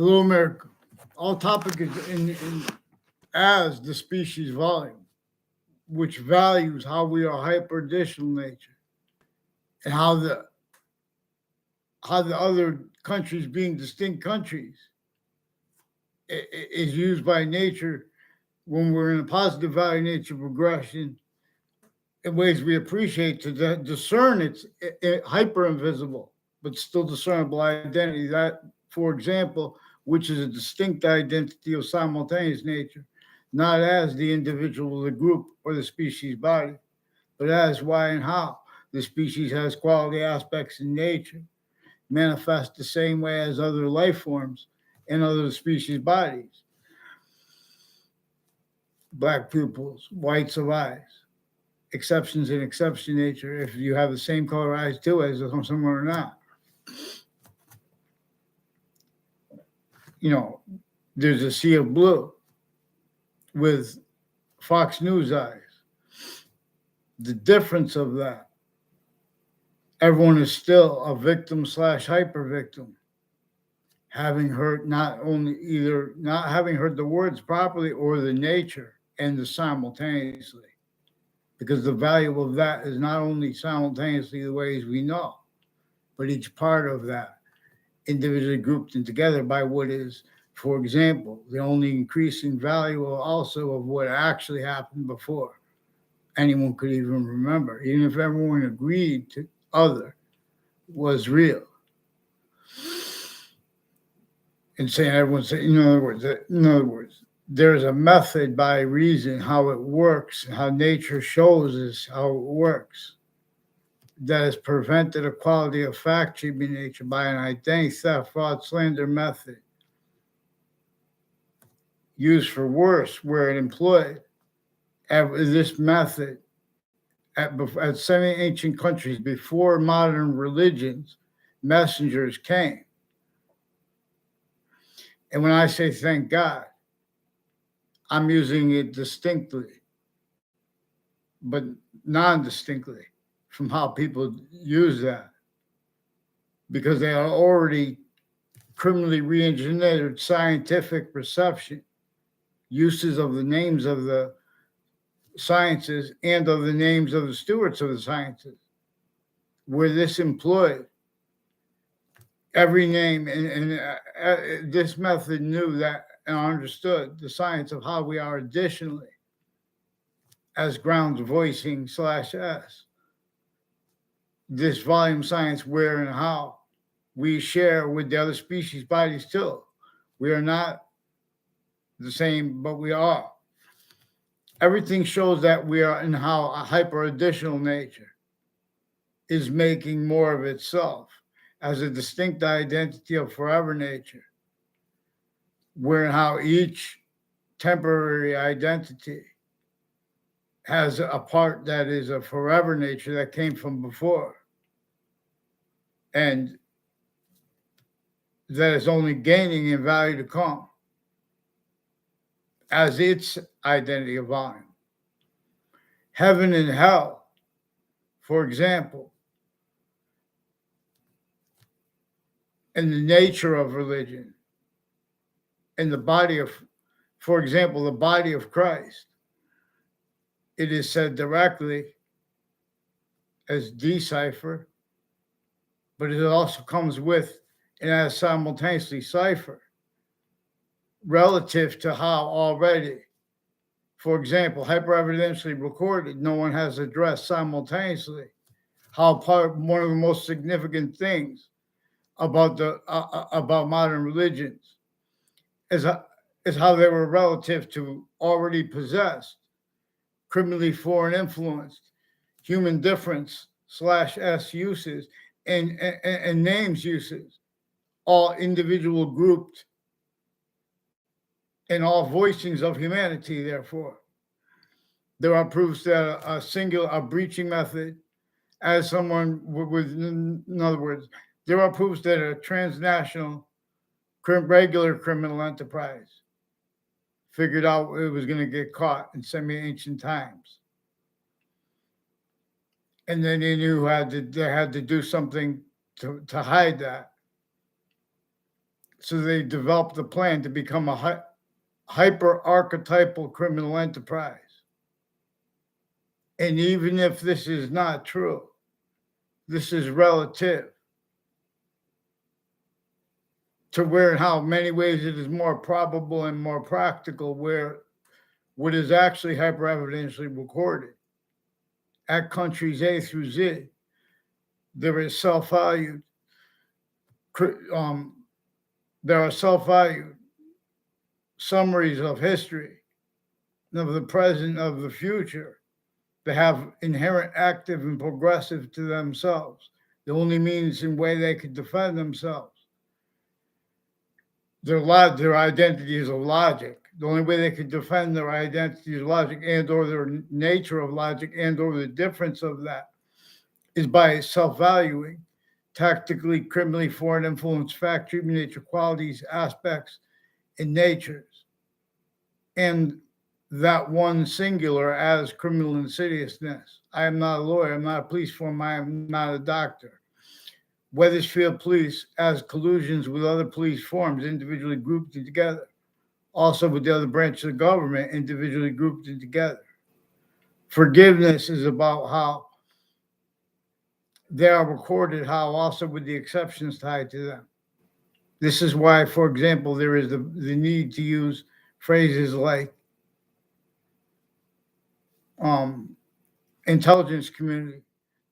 Hello, America. All topic is as the species volume, which values how we are hyper-additional nature and how the other countries being distinct countries is used by nature when we're in a positive value nature progression in ways we appreciate to discern it's hyper invisible but still discernible identity. That, for example, which is a distinct identity of simultaneous nature, not as the individual, the group, or the species body, but as why and how the species has quality aspects in nature, manifest the same way as other life forms in other species bodies. Black pupils, whites of eyes, exceptions in exception nature. If you have the same color eyes too as someone or not, there's a sea of blue with Fox News eyes. The difference of that, everyone is still a victim slash hyper victim, having heard not only either not having heard the words properly or the nature and the simultaneously. Because the value of that is not only simultaneously the ways we know, but each part of that individually grouped and together by what is, for example, the only increasing value also of what actually happened before anyone could even remember, even if everyone agreed to other was real. And saying everyone said, in other words, there's a method by reason how it works, how nature shows us how it works, that has prevented a quality of fact treatment nature by an identity theft, fraud, slander method used for worse, where it employed this method at semi-ancient countries before modern religions, messengers came. And when I say thank God, I'm using it distinctly, but non-distinctly from how people use that, because they are already criminally re-engineered scientific perception, uses of the names of the sciences and of the names of the stewards of the sciences, where this employed every name, and this method knew that and understood the science of how we are additionally as grounds voicing slash s. This volume science where and how we share with the other species bodies too. We are not the same, but we are. Everything shows that we are in how a hyper-additional nature is making more of itself as a distinct identity of forever nature, where and how each temporary identity has a part that is a forever nature that came from before, and that is only gaining in value to come as its identity of volume. Heaven and hell, for example, and the nature of religion, and the body of, for example, the body of Christ, it is said directly as decipher, but it also comes with and as simultaneously cipher relative to how already, for example, hyper-evidentially recorded, no one has addressed simultaneously how one of the most significant things about about modern religions is how they were relative to already possessed, criminally foreign influenced, human difference slash s uses and names uses, all individual grouped and all voicings of humanity. Therefore, there are proofs that a breaching method, as someone with, in other words, there are proofs that a transnational regular criminal enterprise figured out it was going to get caught in semi-ancient times, and then they knew they had to do something to hide that. So they developed a plan to become a hyper archetypal criminal enterprise. And even if this is not true, this is relative to where, in how many ways it is more probable and more practical, where what is actually hyper evidentially recorded at countries A through Z, there is self-valued, um, there are self-valued summaries of history, of the present, of the future, that have inherent active and progressive to themselves. The only means and way they could defend themselves. Their identity is of logic. The only way they could defend their identity is logic, and or their nature of logic, and or the difference of that is by self-valuing tactically, criminally, foreign influence, fact, treatment, nature, qualities, aspects, and natures, and that one singular as criminal insidiousness. I am not a lawyer. I'm not a police form. I am not a doctor. Weathersfield Police as collusions with other police forms, individually grouped and together. Also with the other branches of government, individually grouped and together. Forgiveness is about how they are recorded, how also with the exceptions tied to them. This is why, for example, there is the need to use phrases like intelligence community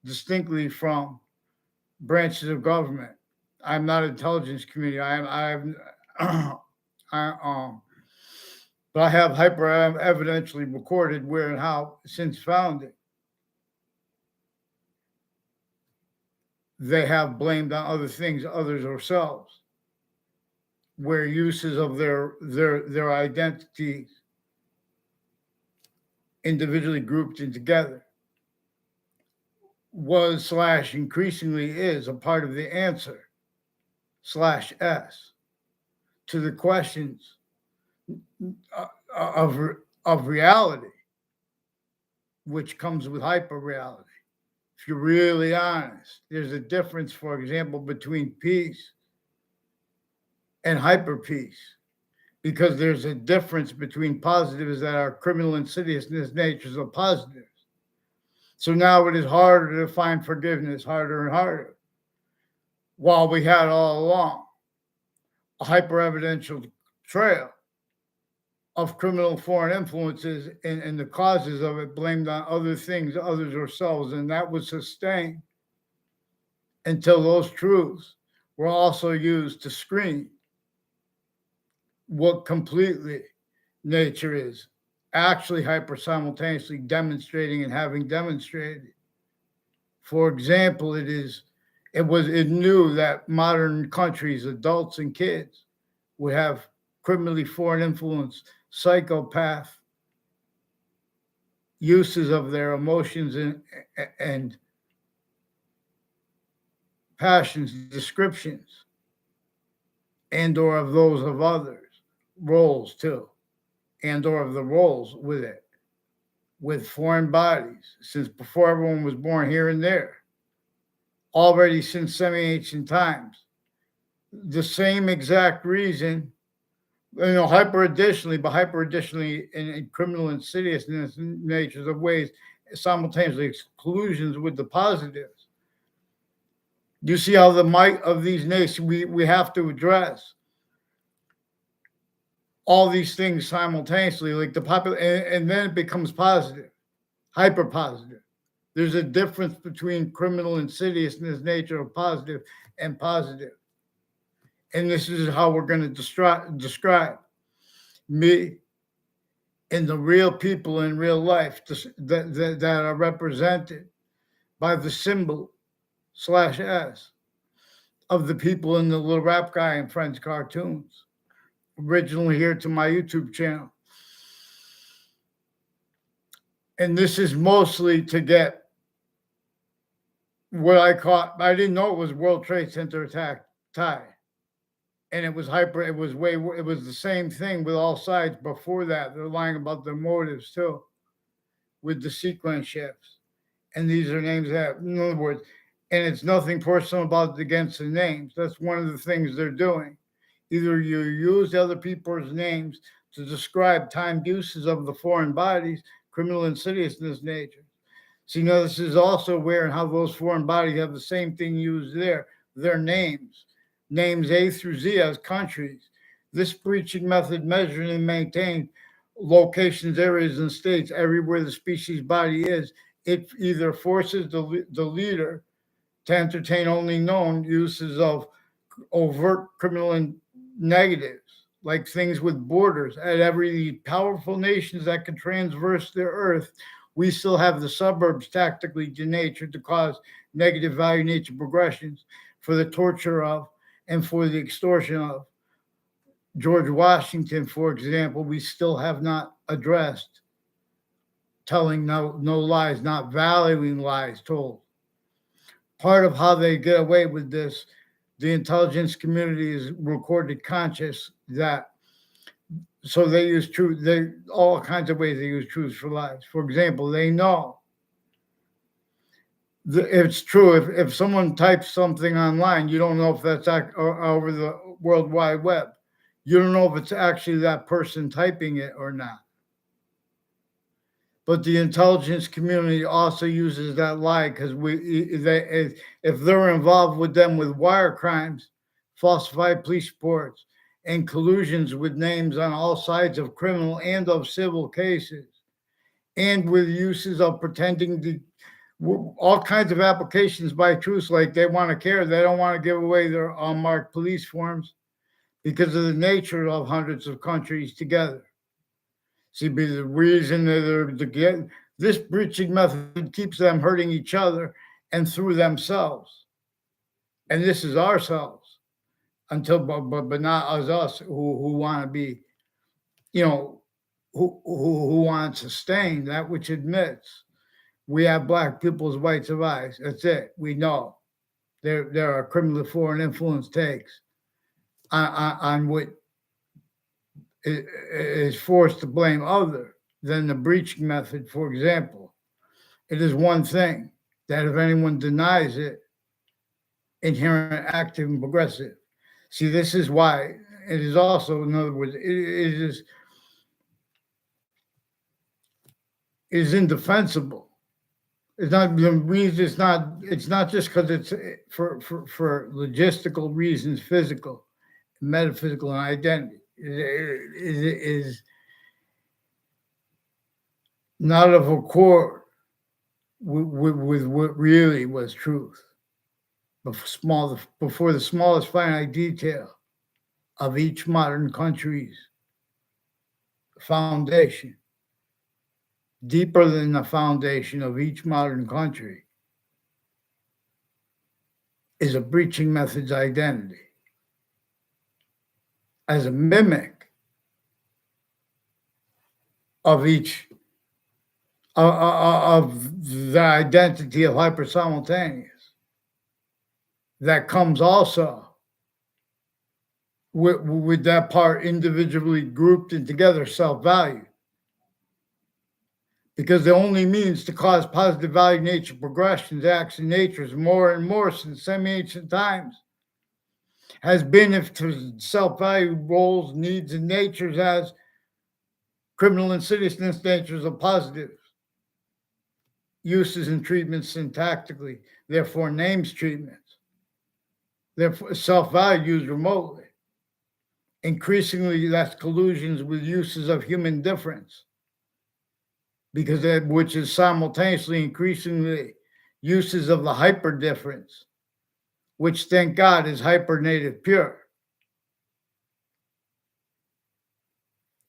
distinctly from branches of government. I'm not intelligence community. But I have hyper evidentially recorded where and how since founding they have blamed on other things, others or selves, where uses of their identities individually grouped and together was slash increasingly is a part of the answer slash S to the questions of reality, which comes with hyper reality. If you're really honest, there's a difference, for example, between peace and hyper peace, because there's a difference between positives that are criminal insidiousness natures of positives. So now it is harder to find forgiveness, harder and harder, while we had all along a hyper evidential trail of criminal foreign influences and the causes of it blamed on other things, others or selves, and that was sustained until those truths were also used to screen what completely nature is actually hyper simultaneously demonstrating and having demonstrated. For example, it knew that modern countries, adults and kids, would have criminally foreign influence, psychopath uses of their emotions and passions, descriptions, and or of those of others, roles too, and or of the roles with it, with foreign bodies, since before everyone was born here and there, already since semi-ancient times. The same exact reason, hyper additionally in criminal insidiousness natures of ways, simultaneously exclusions with the positives. You see how the might of these nations, we have to address all these things simultaneously, like the and then it becomes positive, hyper positive. There's a difference between criminal insidiousness nature of positive and positive. And this is how we're going to describe me and the real people in real life that are represented by the symbol slash S of the people in the Little Rap Guy and Friends cartoons, originally here to my YouTube channel. And this is mostly to get what I didn't know it was World Trade Center attack tie. And it was it was the same thing with all sides before that. They're lying about their motives too, with the sequence shifts. And these are names that, in other words, and it's nothing personal about against the names. That's one of the things they're doing Either you use other people's names to describe timed uses of the foreign bodies, criminal insidiousness nature. See, now this is also where and how those foreign bodies have the same thing used there, their names. Names A through Z as countries. This breaching method measured and maintained locations, areas, and states everywhere the species body is. It either forces the leader to entertain only known uses of overt criminal and negatives, like things with borders. At every powerful nations that can transverse their earth, we still have the suburbs tactically denatured to cause negative value nature progressions for the torture of and for the extortion of. George Washington, for example, we still have not addressed telling no lies, not valuing lies told. Part of how they get away with this, the intelligence community is recorded conscious that so they use truth. They all kinds of ways they use truth for lies. For example, they know it's true. If someone types something online, you don't know if that's over the World Wide Web. You don't know if it's actually that person typing it or not. But the intelligence community also uses that lie because if they're involved with them with wire crimes, falsified police reports, and collusions with names on all sides of criminal and of civil cases, and with uses of pretending to all kinds of applications by truths like they want to care, they don't want to give away their unmarked police forms because of the nature of hundreds of countries together. See, be the reason that they're to get this breaching method keeps them hurting each other and through themselves. And this is ourselves until, but not as us who want to be, you know, who want to sustain that which admits we have black people's rights of eyes. That's it. We know there are criminal foreign influence takes on what is forced to blame other than the breaching method, for example. It is one thing that if anyone denies it, inherent, active, and progressive. See, this is why it is also, in other words, it is indefensible. It's not the reason. It's not just because it's for logistical reasons, physical, metaphysical, and identity. It is not of accord with what really was truth. Before the smallest finite detail of each modern country's foundation, deeper than the foundation of each modern country, is a breaching method's identity as a mimic of each of the identity of hyper simultaneous that comes also with that part individually grouped and together self-value, because the only means to cause positive value nature progressions, acts, and natures more and more since semi-ancient times has been if to self-value roles, needs, and natures as criminal insidiousness natures of positive uses and treatments syntactically, therefore names treatments, therefore self-value used remotely. Increasingly, that's collusions with uses of human difference, because that which is simultaneously increasingly uses of the hyper difference, which thank God is hyper native pure.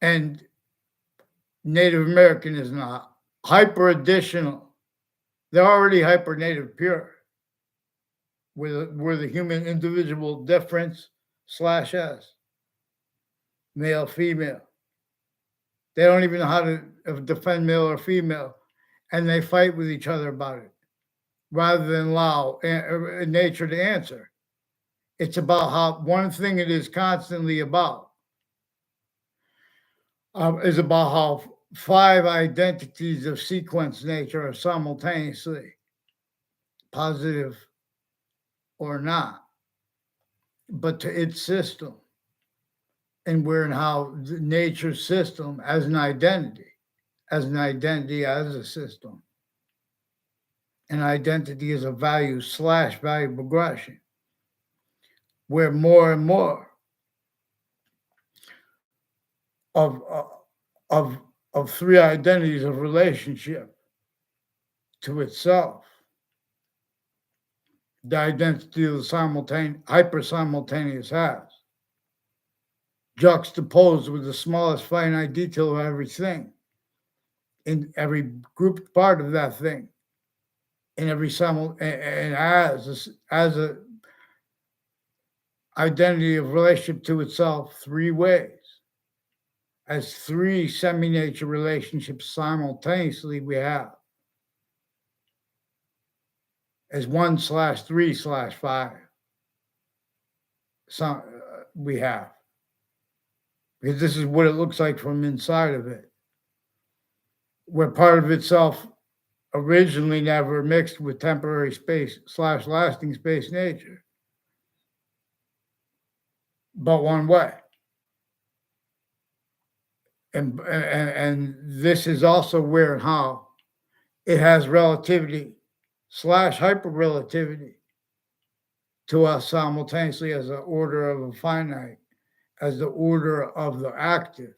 And Native American is not hyper additional. They're already hyper native pure, where the human individual difference slash S, male, female. They don't even know how to defend male or female, and they fight with each other about it rather than allow nature to answer. It's about how one thing it is constantly about is about how five identities of sequence nature are simultaneously positive or not, but to its system. and where and how the nature system as an identity, as a system, an identity is a value slash value progression, where more and more of of of three identities of relationship to itself, the identity of the hyper simultaneous has, juxtaposed with the smallest finite detail of everything, in every grouped part of that thing, in every and as a identity of relationship to itself three ways, as three semi-nature relationships simultaneously we have, as 1/3/5 we have, because this is what it looks like from inside of it, where part of itself originally never mixed with temporary space slash lasting space nature, but one way. And this is also where and how it has relativity slash hyper relativity to us simultaneously as the order of a finite, as the order of the active,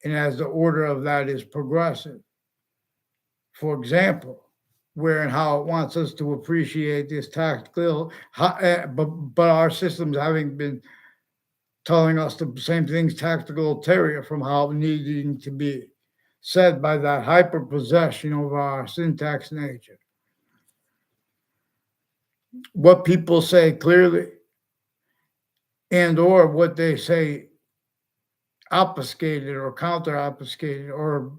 and as the order of that is progressive. For example, where and how it wants us to appreciate this tactical, but our systems having been telling us the same things tactical ulterior from how needing to be said by that hyper possession over our syntax nature. What people say clearly and or what they say obfuscated or counter obfuscated or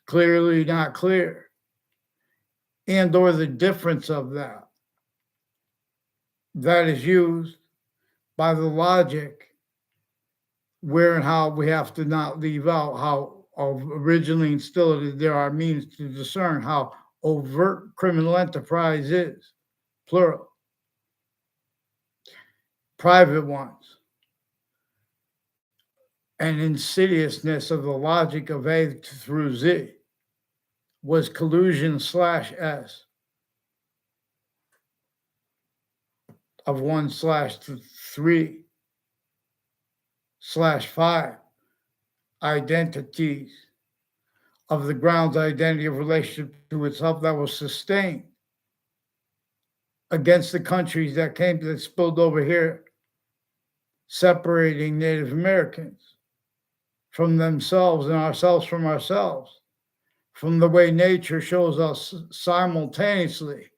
clearly not clear, and or the difference of that is used by the logic where and how we have to not leave out how of originally instilled there are means to discern how overt criminal enterprise is, plural, private ones, and insidiousness of the logic of A through Z was collusion slash S of 1/3/5 identities of the ground's identity of relationship to itself that was sustained against the countries that spilled over here, separating Native Americans from themselves and ourselves from ourselves, from the way nature shows us simultaneously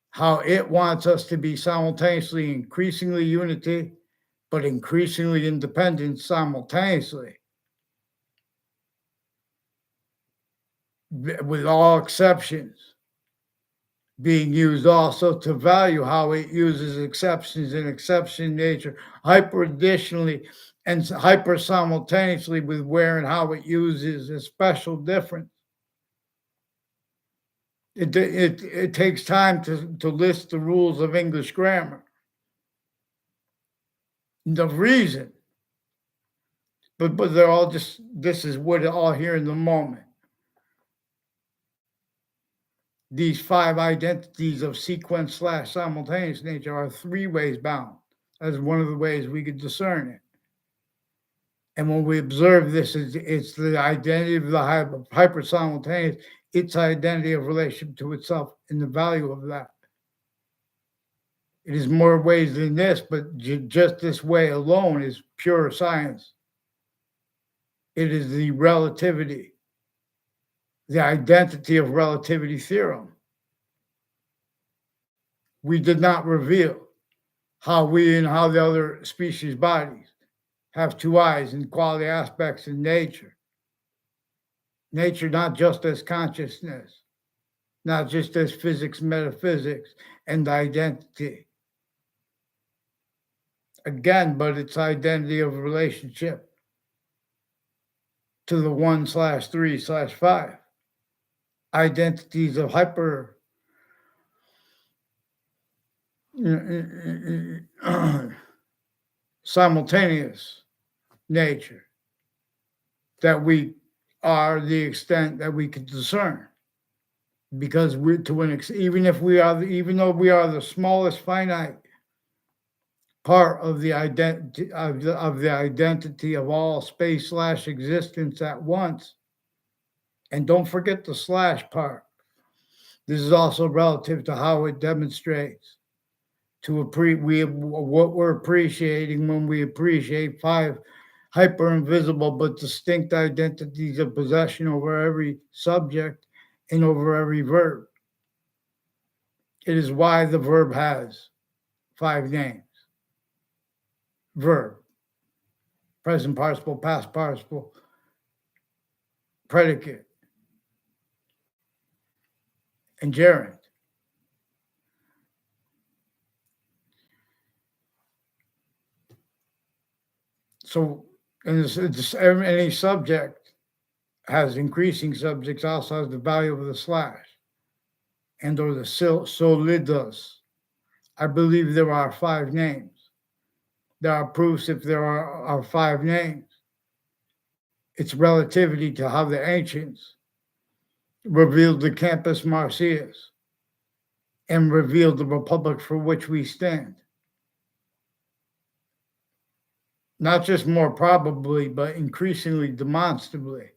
how it wants us to be simultaneously increasingly unity, but increasingly independent simultaneously, with all exceptions being used also to value how it uses exceptions and exception nature hyper additionally and hyper simultaneously with where and how it uses a special difference. It takes time to list the rules of English grammar. The reason, but they're all just, this is what it all here in the moment. These five identities of sequence slash simultaneous nature are three ways bound. That's one of the ways we could discern it. And when we observe this, it's the identity of the hyper simultaneous, its identity of relationship to itself and the value of that. It is more ways than this, but just this way alone is pure science. It is the relativity, the identity of relativity theorem. We did not reveal how we and how the other species bodies have two eyes and quality aspects in nature. Nature not just as consciousness, not just as physics, metaphysics, and identity. Again, but its identity of relationship to the 1/3/5 identities of hyper simultaneous nature that we are the extent that we can discern, because we're to even if we are even though we are the smallest finite part of the identity of the identity of all space slash existence at once. And don't forget the slash part. This is also relative to how it demonstrates to what we're appreciating when we appreciate five hyper invisible but distinct identities of possession over every subject and over every verb. It is why the verb has five names: verb, present participle, past participle, predicate, and gerund. So, any subject has increasing subjects, also has the value of the slash and or the solidus. I believe there are five names. There are proofs if there are five names. It's relativity to how the ancients revealed the Campus Martius and revealed the republic for which we stand. Not just more probably, but increasingly demonstrably,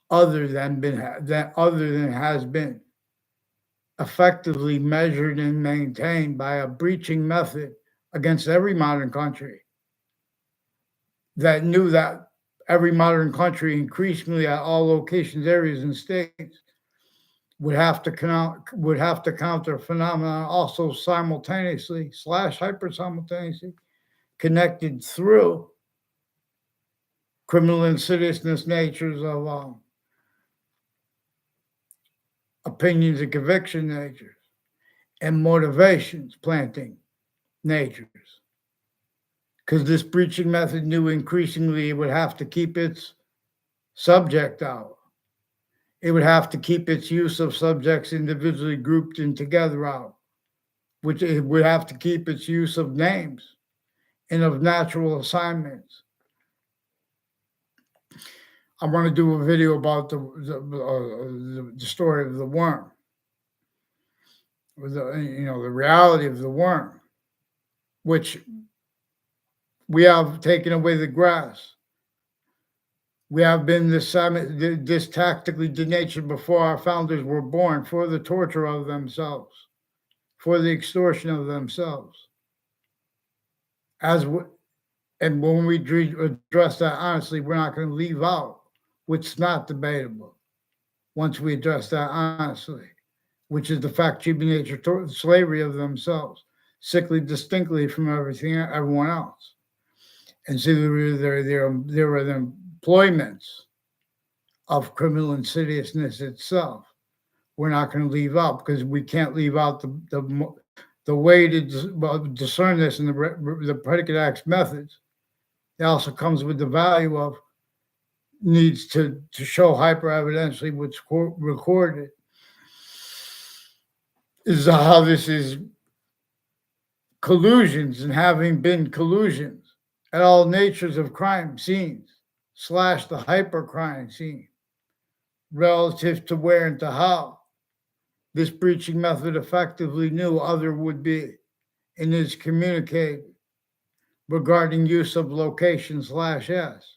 other than has been effectively measured and maintained by a breaching method against every modern country that knew that every modern country, increasingly at all locations, areas, and states, would have to counter phenomena also simultaneously slash hyper simultaneously connected through criminal insidiousness natures of opinions and conviction natures and motivations planting natures. Because this breaching method knew increasingly it would have to keep its subject out. It would have to keep its use of subjects individually grouped and together out, which it would have to keep its use of names and of natural assignments. I want to do a video about the story of the worm, the reality of the worm, which we have taken away the grass. We have been this tactically denatured before our founders were born for the torture of themselves, for the extortion of themselves. And when we address that honestly, we're not going to leave out, which is not debatable. Once we address that honestly, which is the fact human nature slavery of themselves, sickly distinctly from everyone else. And see, there are the employments of criminal insidiousness itself. We're not going to leave out, because we can't leave out the way to discern this in the predicate acts methods. It also comes with the value of needs to show hyper-evidentially what's recorded is how this is collusions, and having been collusions at all natures of crime scenes slash the hyper crime scene relative to where and to how this breaching method effectively knew other would be and is communicated regarding use of location slash s,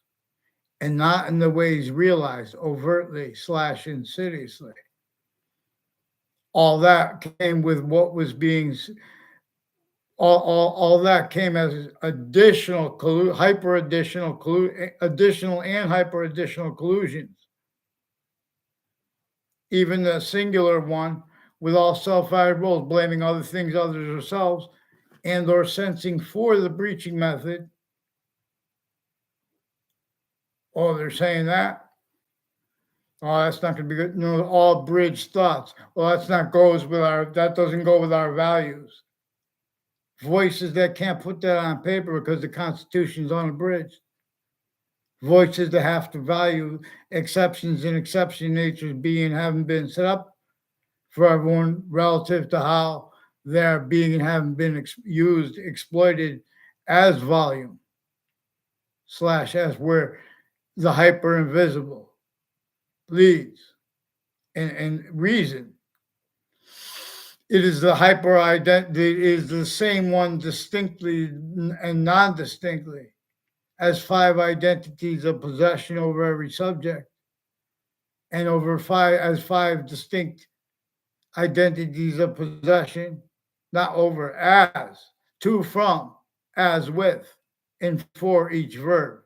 and not in the ways realized overtly slash insidiously. All that came with what was being all that came as additional additional and hyper additional collusions. Even the singular one with all self-added roles, blaming other things, others, ourselves, and or sensing for the breaching method. Oh, they're saying that. Oh, that's not going to be good. No, all bridge thoughts. Well, that doesn't go with our values. Voices that can't put that on paper because the Constitution's unabridged. Voices that have to value exceptions and exception natures being haven't been set up for everyone relative to how they're being and haven't been used, exploited as volume. slash S, where the hyper invisible leads and reason. It is the hyper identity, it is the same one distinctly and non distinctly as five identities of possession over every subject, and over five as five distinct identities of possession, not over as, to, from, as, with, and for each verb.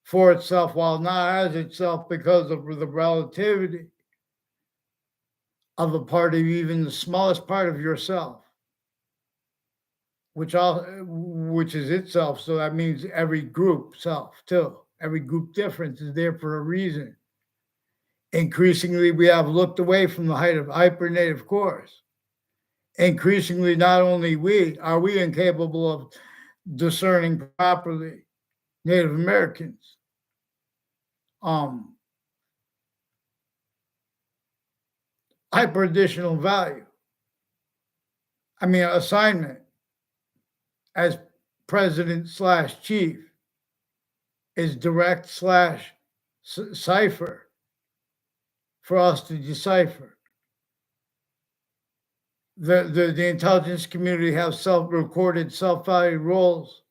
For itself, while not as itself, because of the relativity of a part of even the smallest part of yourself, which is itself. So that means every group self too. Every group difference is there for a reason. Increasingly, we have looked away from the height of hyper-native course. Increasingly, not only are we incapable of discerning properly Native Americans, hyper additional value. I mean, assignment as president slash chief is direct slash cipher for us to decipher. The intelligence community have self-recorded self-value roles,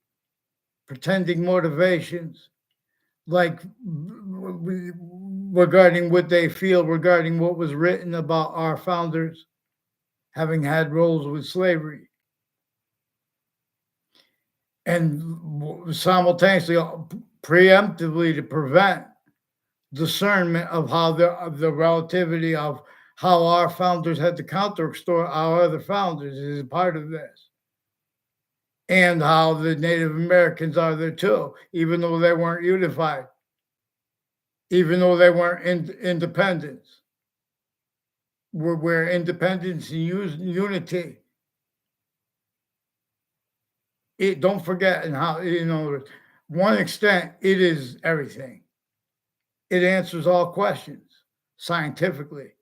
pretending motivations, like regarding what they feel, regarding what was written about our founders having had roles with slavery. And simultaneously, preemptively to prevent discernment of how the relativity of how our founders had to counter-extort our other founders is a part of this. And how the Native Americans are there too, even though they weren't unified, even though they weren't independents. Where independence and unity. Don't forget, and how, one extent, it is everything. It answers all questions scientifically.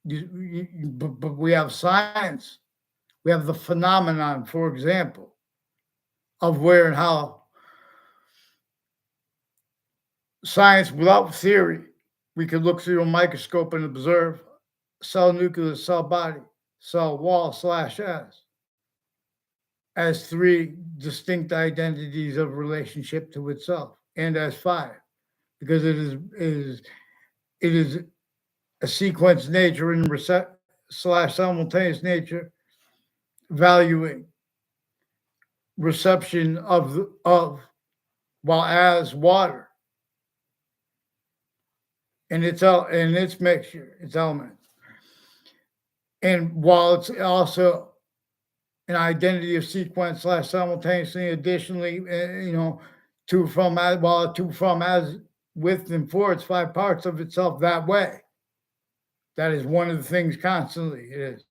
But we have science. We have the phenomenon, for example, of where and how science without theory, we could look through a microscope and observe cell nucleus, cell body, cell wall slash S as three distinct identities of relationship to itself, and as five, because it is a sequence nature and slash simultaneous nature, valuing reception of while as water and its mixture, its elements, and while it's also an identity of sequence slash simultaneously, additionally, to from as, while to from as with and for its five parts of itself that way. That is one of the things constantly it is.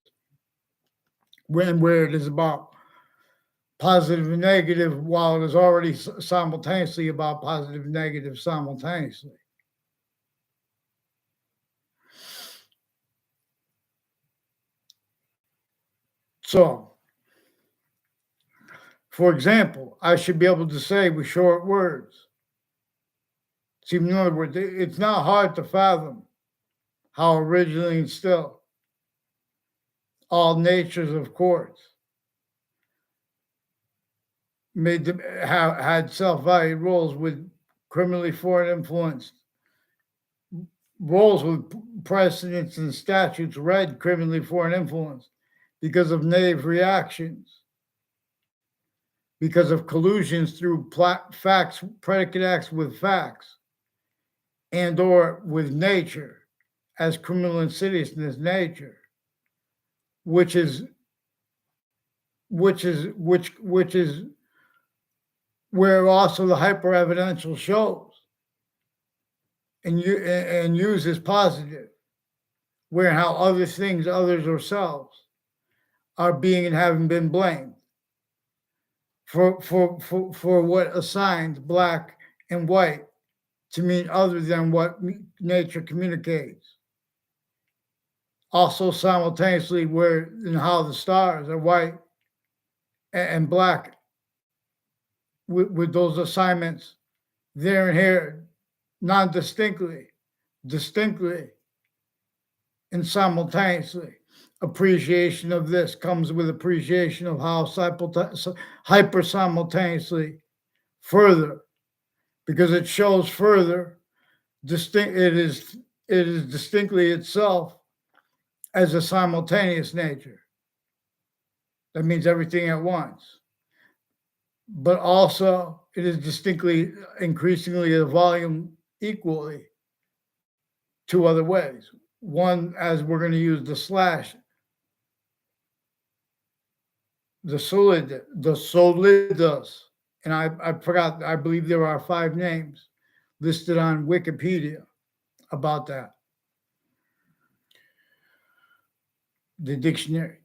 Where it is about positive and negative, while it is already simultaneously about positive and negative simultaneously. So, for example, I should be able to say with short words. See, in other words, it's not hard to fathom how originally and still all natures of courts made them had self-valued roles with criminally foreign influenced roles with precedents and statutes read criminally foreign influence because of native reactions, because of collusions through facts, predicate acts with facts, and or with nature as criminal insidiousness nature, which is where also the hyper-evidential shows and uses positive, where how other things, others or selves, are being and having been blamed for what assigned black and white to mean other than what nature communicates. Also simultaneously where and how the stars are white and black with those assignments there and here, non-distinctly, distinctly, and simultaneously. Appreciation of this comes with appreciation of how hyper simultaneously further, because it shows further distinct. It is distinctly itself as a simultaneous nature. That means everything at once. But also, it is distinctly increasingly a volume equally two other ways. One, as we're going to use the slash, the solidos, and I forgot, I believe there are 5 names listed on Wikipedia about that, the dictionary.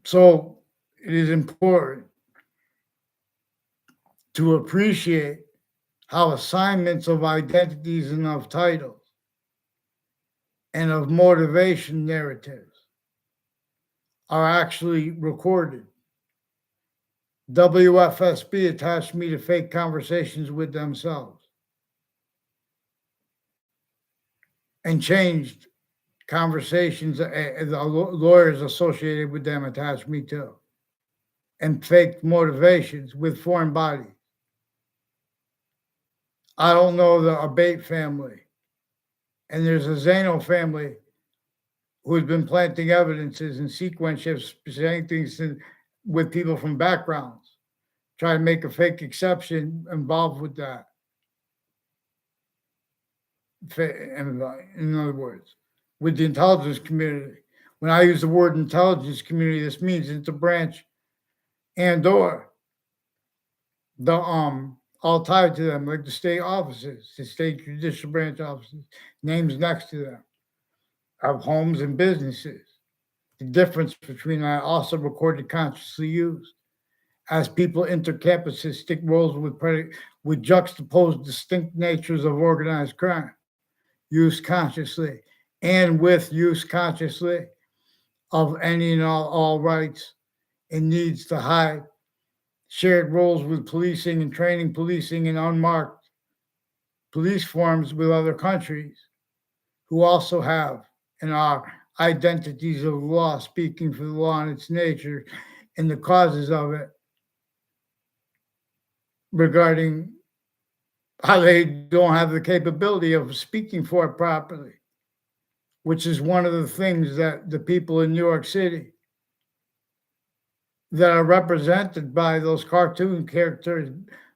So it is important to appreciate how assignments of identities and of titles and of motivation narratives are actually recorded. WFSB attached me to fake conversations with themselves and changed conversations. The lawyers associated with them attached me to, and fake motivations with foreign bodies. I don't know the Abate family, and there's a Zano family who has been planting evidences and sequence shifts, saying things with people from backgrounds, trying to make a fake exception involved with that. In other words, with the intelligence community. When I use the word intelligence community, this means interbranch and or the all tied to them, like the state offices, the state judicial branch offices, names next to them, of homes and businesses. The difference between that also recorded consciously used. As people enter campuses, stick roles with juxtaposed distinct natures of organized crime, used consciously, and with use consciously of any and all rights and needs to hide, shared roles with policing and training policing in unmarked police forms with other countries who also have and are identities of law, speaking for the law and its nature and the causes of it, regarding how they don't have the capability of speaking for it properly, which is one of the things that the people in New York City that are represented by those cartoon characters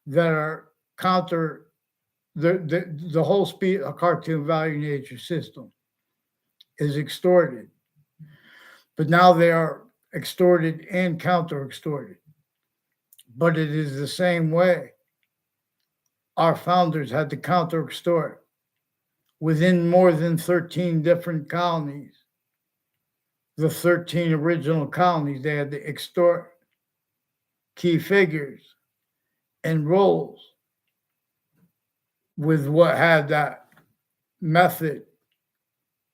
that are counter the whole a cartoon value nature system is extorted. But now they are extorted and counter extorted. But it is the same way our founders had to counter extort within more than 13 different colonies. The 13 original colonies, they had to extort key figures and roles with what had that method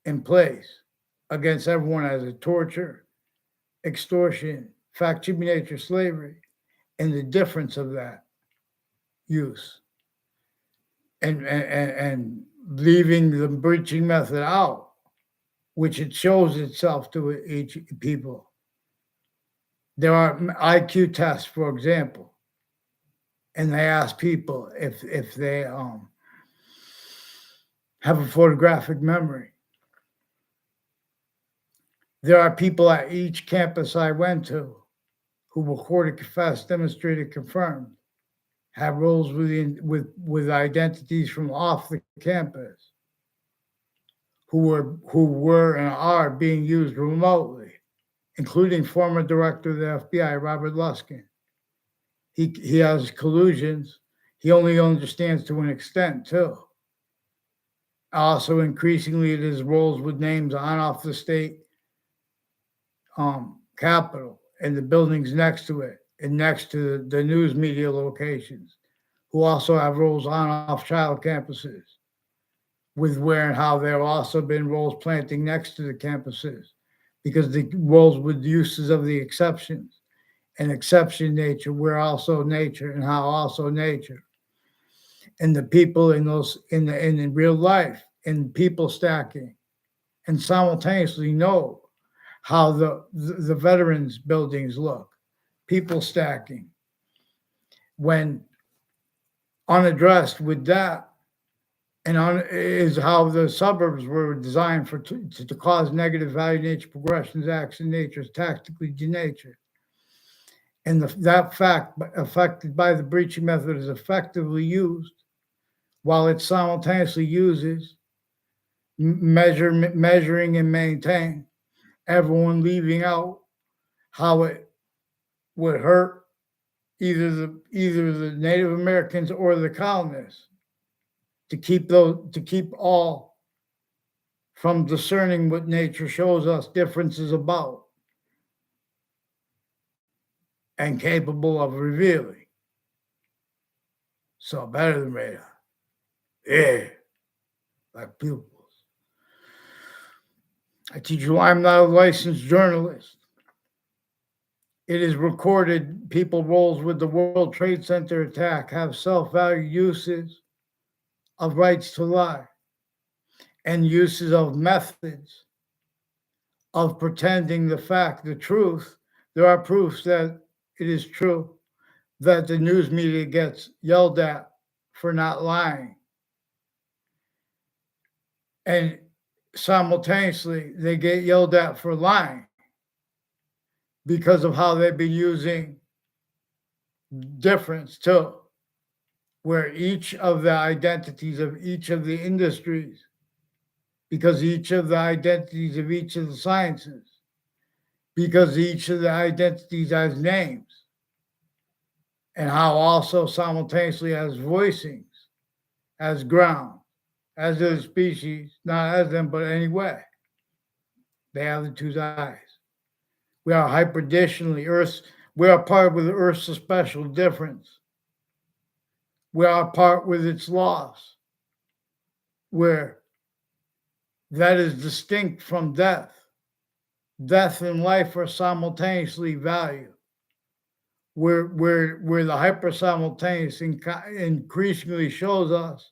in place against everyone as a torture, extortion, facsimile nature slavery, and the difference of that use. And leaving the breaching method out, which it shows itself to each people. There are IQ tests, for example, and they ask people if they have a photographic memory. There are people at each campus I went to who recorded, confessed, demonstrated, confirmed, have roles with identities from off the campus, who were and are being used remotely, including former director of the FBI, Robert Luskin. He has collusions. He only understands to an extent, too. Also, increasingly, it is roles with names on off the state capitol and the buildings next to it and next to the news media locations, who also have roles on off child campuses, with where and how there have also been roles planting next to the campuses, because the roles with uses of the exceptions and exception nature, we're also nature, and how also nature. And the people in those in real life, in people stacking, and simultaneously know how the veterans buildings look, people stacking. When unaddressed with that, is how the suburbs were designed to cause negative value nature progressions, acts in nature is tactically denatured. And that fact affected by the breaching method is effectively used while it simultaneously uses measuring and maintain, everyone leaving out how it would hurt either the Native Americans or the colonists, to keep all from discerning what nature shows us differences about and capable of revealing. So better than radar. Yeah, like pupils. I teach you I'm not a licensed journalist. It is recorded people roles with the World Trade Center attack have self-value uses of rights to lie and uses of methods of pretending the truth. There are proofs that it is true that the news media gets yelled at for not lying. And simultaneously, they get yelled at for lying because of how they've been using difference too, where each of the identities of each of the industries, because each of the identities of each of the sciences, because each of the identities has names, and how also simultaneously has voicings, as ground, as a species, not as them, but anyway. They have the two eyes. We are hyper-additionally Earth. We are part with Earth's special difference. We are part with its laws, where that is distinct from death. Death and life are simultaneously valued. Where the hyper simultaneous increasingly shows us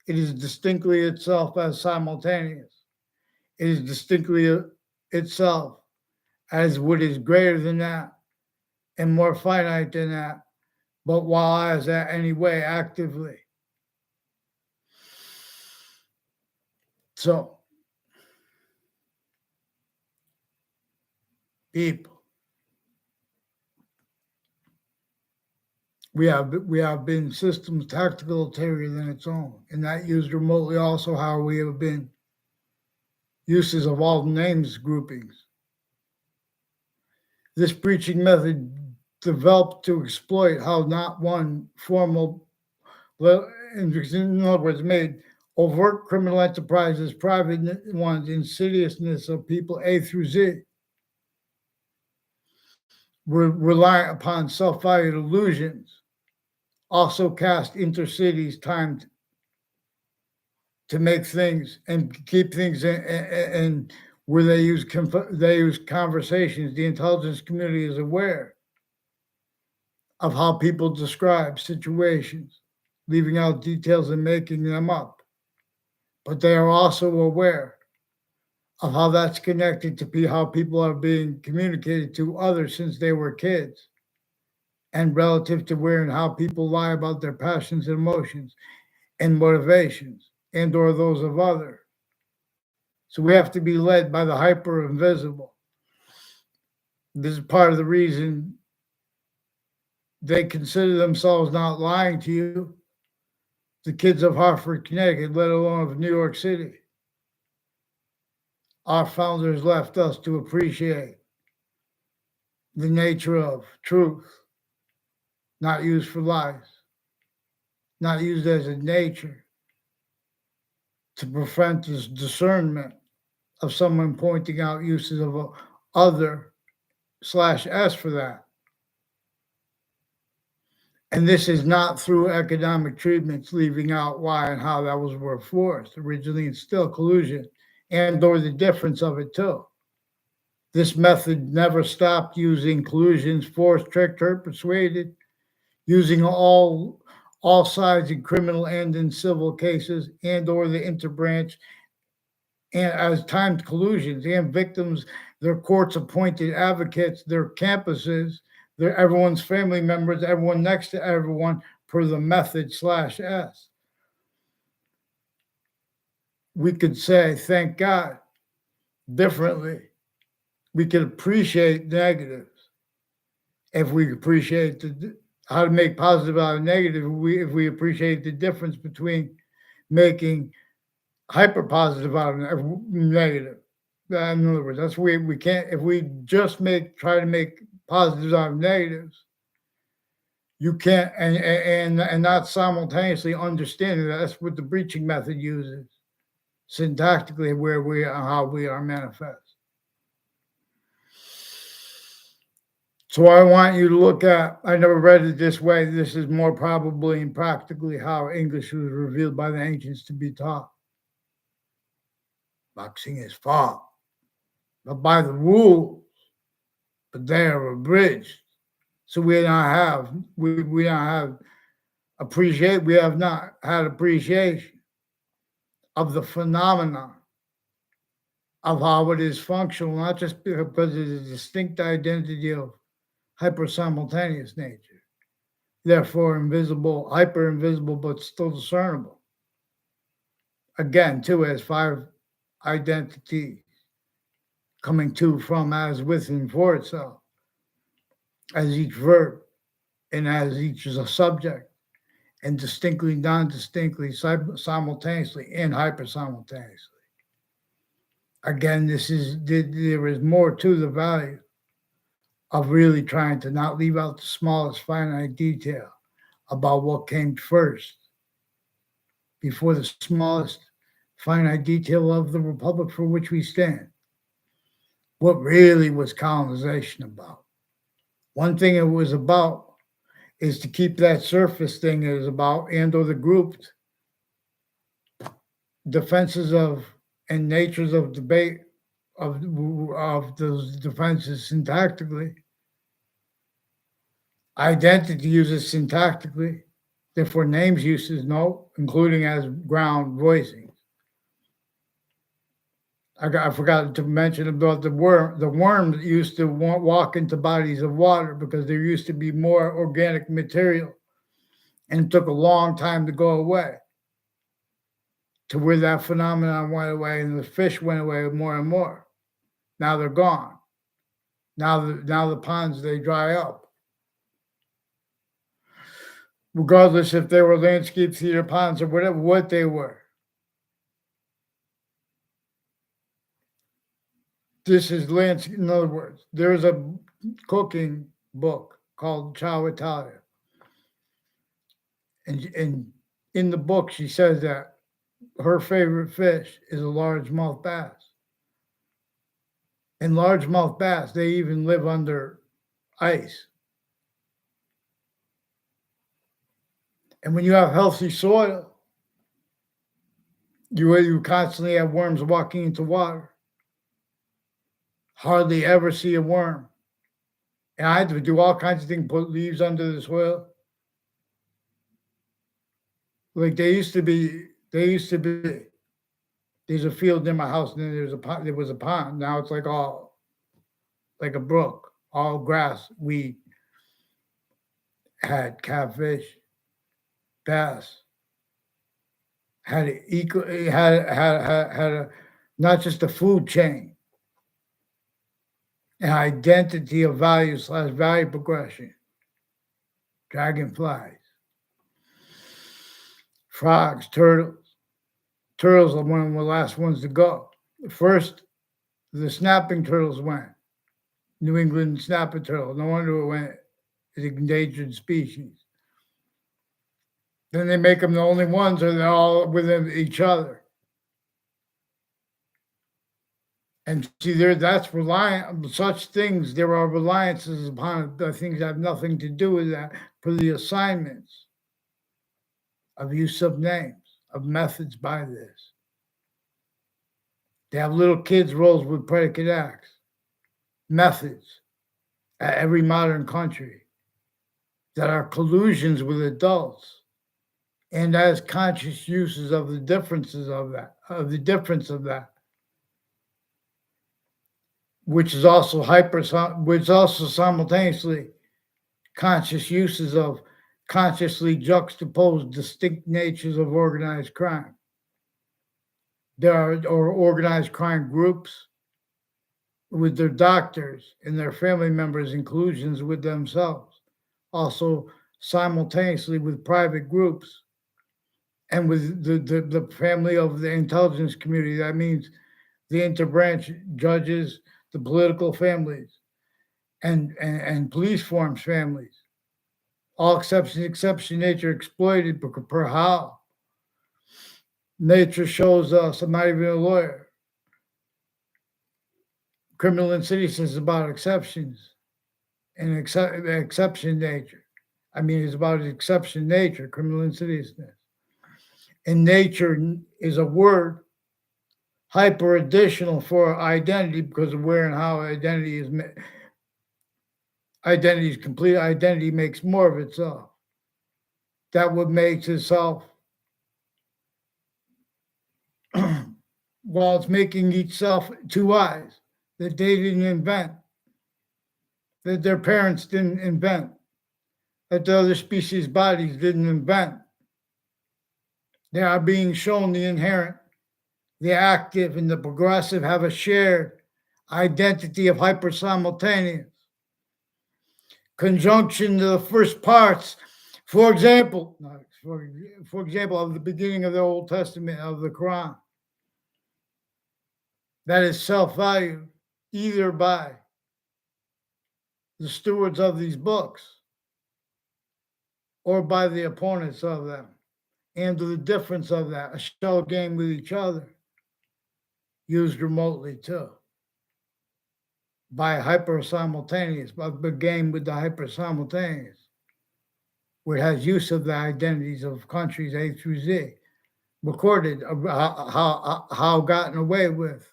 it is distinctly itself as simultaneous. It is distinctly itself as what is greater than that and more finite than that, but while as that anyway actively. So, people, we have been systems tactical ulterior than its own, and that used remotely also how we have been uses of all names groupings. This breaching method developed to exploit how not one formal, in other words, made overt criminal enterprises, private ones, insidiousness of people A through Z, reliant upon self-valued illusions, also cast intercities timed to make things and keep things and where they use conversations. The intelligence community is aware of how people describe situations, leaving out details and making them up. But they are also aware of how that's connected to how people are being communicated to others since they were kids, and relative to where and how people lie about their passions and emotions and motivations and or those of others. So we have to be led by the hyper invisible. This is part of the reason they consider themselves not lying to you, the kids of Hartford, Connecticut, let alone of New York City. Our founders left us to appreciate the nature of truth, not used for lies, not used as a nature to prevent this discernment of someone pointing out uses of other/s for that. And this is not through economic treatments, leaving out why and how that was forced originally, and still collusion and or the difference of it too. This method never stopped using collusions, forced, tricked, hurt, persuaded, using all sides in criminal and in civil cases and or the interbranch and as timed collusions and victims, their courts appointed advocates, their campuses, their everyone's family members, everyone next to everyone per the method slash S. We could say, thank God, differently. We could appreciate negatives if we appreciate how to make positive out of negative. If we appreciate the difference between making hyper positive out of negative. In other words, that's we can't if we just try to make positives out of negatives. You can't and not simultaneously understanding that. That's what the breaching method uses syntactically, where we are, how we are manifest. So I want you to look at, I never read it this way. This is more probably and practically how English was revealed by the ancients to be taught. Boxing is fought, but by the rules, but they are abridged. So we don't have we have not had appreciation of the phenomenon of how it is functional, not just because it is a distinct identity of hyper simultaneous nature, therefore invisible, hyper invisible, but still discernible. Again, too, as five identities coming to, from, as, with, and for itself, as each verb, and as each is a subject, and distinctly, non-distinctly, simultaneously, and hyper simultaneously. Again, there is more to the value of really trying to not leave out the smallest finite detail about what came first before the smallest finite detail of the republic for which we stand. What really was colonization about? One thing it was about is to keep that surface thing it is about and or the grouped defenses of and natures of debate of those defenses syntactically. Identity uses syntactically, therefore names uses no, including as ground voicing. I forgot to mention about the worm. The worms used to walk into bodies of water because there used to be more organic material, and it took a long time to go away. To where that phenomenon went away, and the fish went away more and more. Now they're gone. Now the ponds they dry up. Regardless if they were landscape theater ponds or whatever, what they were. This is landscape. In other words, there's a cooking book called Ciao Italia. And in the book, she says that her favorite fish is a largemouth bass. And largemouth bass, they even live under ice. And when you have healthy soil, you constantly have worms walking into water. Hardly ever see a worm. And I had to do all kinds of things, put leaves under the soil. Like there's a field near my house, and then there was a pond. Now it's like all like a brook, all grass. We had catfish, bass, had a not just a food chain, an identity of value / value progression. Dragonflies, frogs, turtles. Turtles are one of the last ones to go. First, the snapping turtles went. New England snapping turtle. No wonder it went. It's an endangered species. Then they make them the only ones, or they're all within each other. And see, that's reliant. Such things, there are reliances upon the things that have nothing to do with that for the assignments of use of names, of methods by this. They have little kids' roles with predicate acts. methods at every modern country that are collusions with adults and as conscious uses of the differences of that, of the difference of that, which is also which also simultaneously conscious uses of consciously juxtaposed distinct natures of organized crime. There are or organized crime groups with their doctors and their family members' inclusions with themselves, also simultaneously with private groups and with the family of the intelligence community. That means the interbranch judges, the political families, and police forms families. All exception nature exploited per how. Nature shows us, I'm not even a lawyer. Criminal insidious is about exceptions and exception nature. I mean, it's about exception nature, criminal insidiousness. And nature is a word hyper additional for identity because of where and how identity is complete. Identity makes more of itself. That what makes itself while it's making each self two eyes that they didn't invent, that their parents didn't invent, that the other species' bodies didn't invent. They are being shown the inherent, the active, and the progressive have a shared identity of hyper simultaneous. Conjunction to the first parts, for example, for example, of the beginning of the Old Testament of the Quran, that is self-value either by the stewards of these books or by the opponents of them, and to the difference of that, a shell game with each other, used remotely too, by hyper simultaneous, but the game with the hyper simultaneous, where it has use of the identities of countries A through Z, recorded how gotten away with,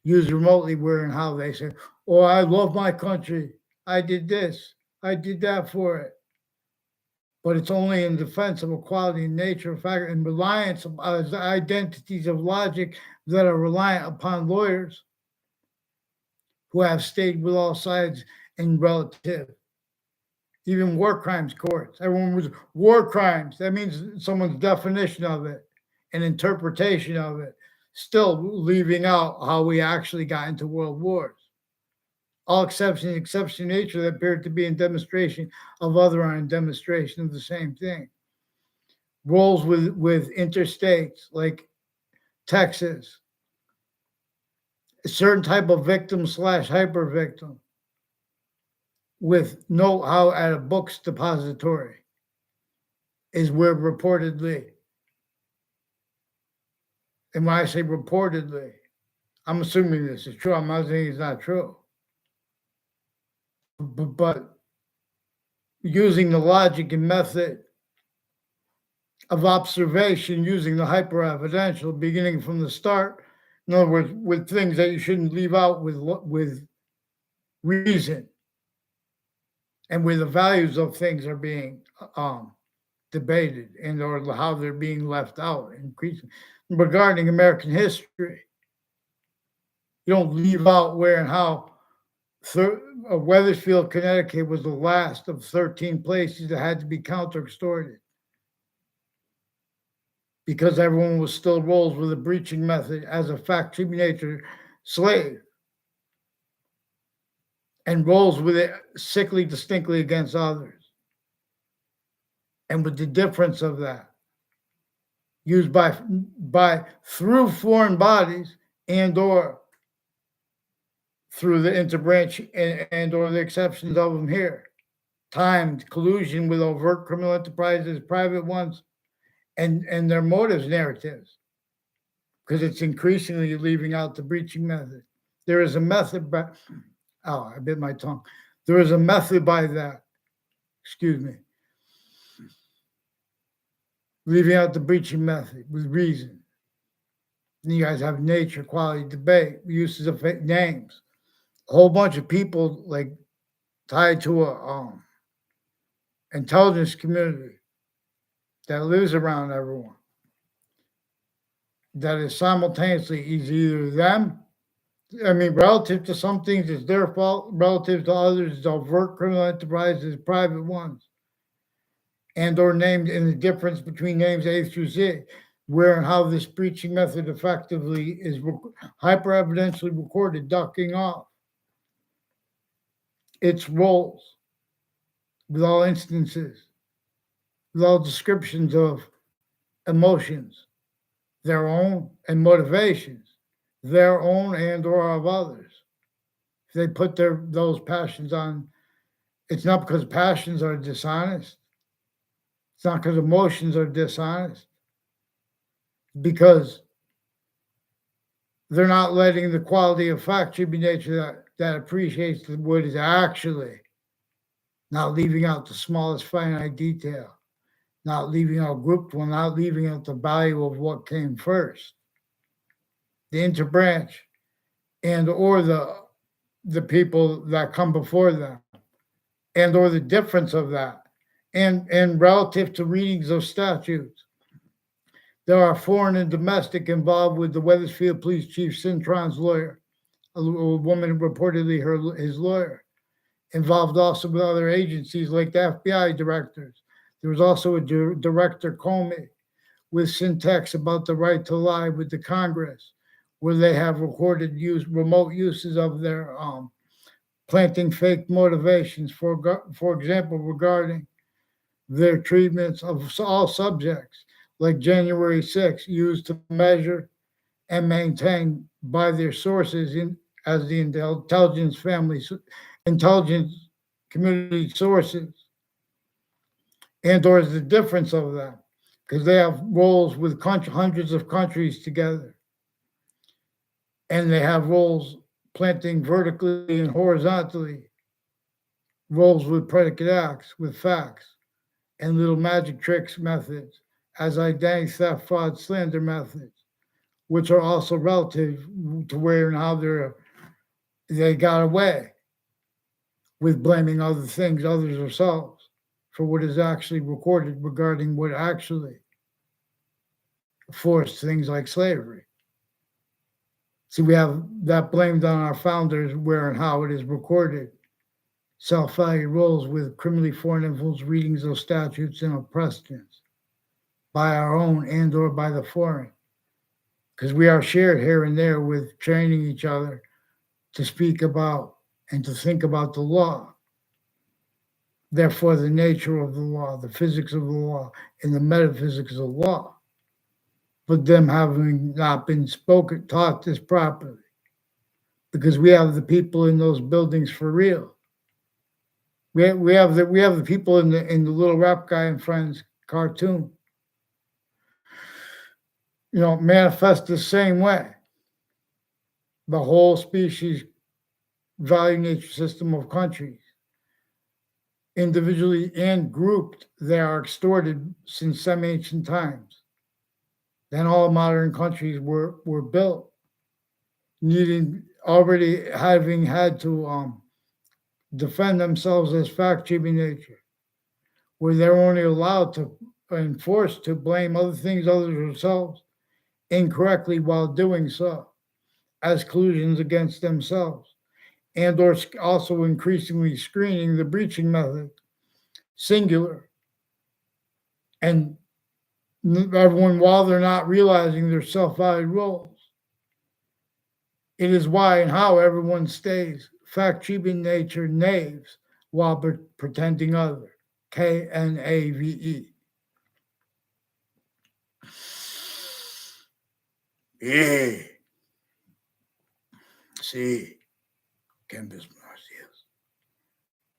used remotely where and how they say, oh, I love my country, I did this, I did that for it. But it's only in defense of equality in nature, fact, and reliance of identities of logic that are reliant upon lawyers who have stayed with all sides in relative, even war crimes courts. Everyone was war crimes. That means someone's definition of it and interpretation of it, still leaving out how we actually got into world wars. All exception nature that appeared to be in demonstration of other are in demonstration of the same thing. Roles with interstates like Texas, a certain type of victim slash hyper victim with know-how at a books depository is where reportedly, and when I say reportedly, I'm assuming this is true. I'm not saying it's not true. But using the logic and method of observation, using the hyper-evidential, beginning from the start, in other words, with things that you shouldn't leave out with reason, and where the values of things are being debated and or how they're being left out increasing. Regarding American history, you don't leave out where and how Weathersfield, Connecticut was the last of 13 places that had to be counter-extorted because everyone was still rolls with a breaching method as a factory nature slave and rolls with it sickly distinctly against others. And with the difference of that, used by through foreign bodies and or through the interbranch and or the exceptions of them here, timed collusion with overt criminal enterprises, private ones, and their motives narratives, because it's increasingly leaving out the breaching method. There is a method by, oh, I bit my tongue. There is a method by that, excuse me, leaving out the breaching method with reason. And you guys have nature, quality, debate, uses of names, a whole bunch of people like tied to a intelligence community that lives around everyone. That is simultaneously is either them. I mean, relative to some things, it's their fault. Relative to others, it's overt criminal enterprises, private ones, and or named in the difference between names A through Z, where and how this breaching method effectively is hyper-evidentially recorded, ducking off its roles with all instances, with all descriptions of emotions, their own and motivations, their own and or of others. If they put those passions on, it's not because passions are dishonest. It's not because emotions are dishonest. Because they're not letting the quality of fact be nature that appreciates what is actually, not leaving out the smallest finite detail, not leaving out grouped one, not leaving out the value of what came first, the interbranch, and or the people that come before them, and or the difference of that, and relative to readings of statutes. There are foreign and domestic involved with the Wethersfield Police Chief Cintron's lawyer, a woman reportedly his lawyer, involved also with other agencies like the FBI directors. There was also a director Comey with syntax about the right to lie with the Congress, where they have recorded remote uses of their planting fake motivations, for example, regarding their treatments of all subjects, like January 6th, used to measure and maintain by their sources in as the intelligence community sources, and or is the difference of them, because they have roles with hundreds of countries together, and they have roles planting vertically and horizontally, roles with predicate acts, with facts, and little magic tricks methods, as identity theft, fraud, slander methods, which are also relative to where and how they got away with blaming other things, others, or selves for what is actually recorded regarding what actually forced things like slavery. See, we have that blamed on our founders where and how it is recorded. Self-value roles with criminally foreign influence readings of statutes and of precedents by our own and or by the foreign. Because we are shared here and there with training each other to speak about and to think about the law. Therefore, the nature of the law, the physics of the law, and the metaphysics of the law. But them having not been taught this properly. Because we have the people in those buildings for real. We have the people in the Little Rap Guy and Friends cartoon. Manifest the same way. The whole species value nature system of countries, individually and grouped, they are extorted since some ancient times. Then all modern countries were built, already having had to defend themselves as fact-keeping nature, where they're only allowed to and forced to blame other things other than themselves incorrectly while doing so, as collusions against themselves, and or also increasingly screening the breaching method, singular, and everyone while they're not realizing their self-valued roles. It is why and how everyone stays fact-keeping nature knaves while pretending other. KNAVE. Yeah. See, campus Marcius.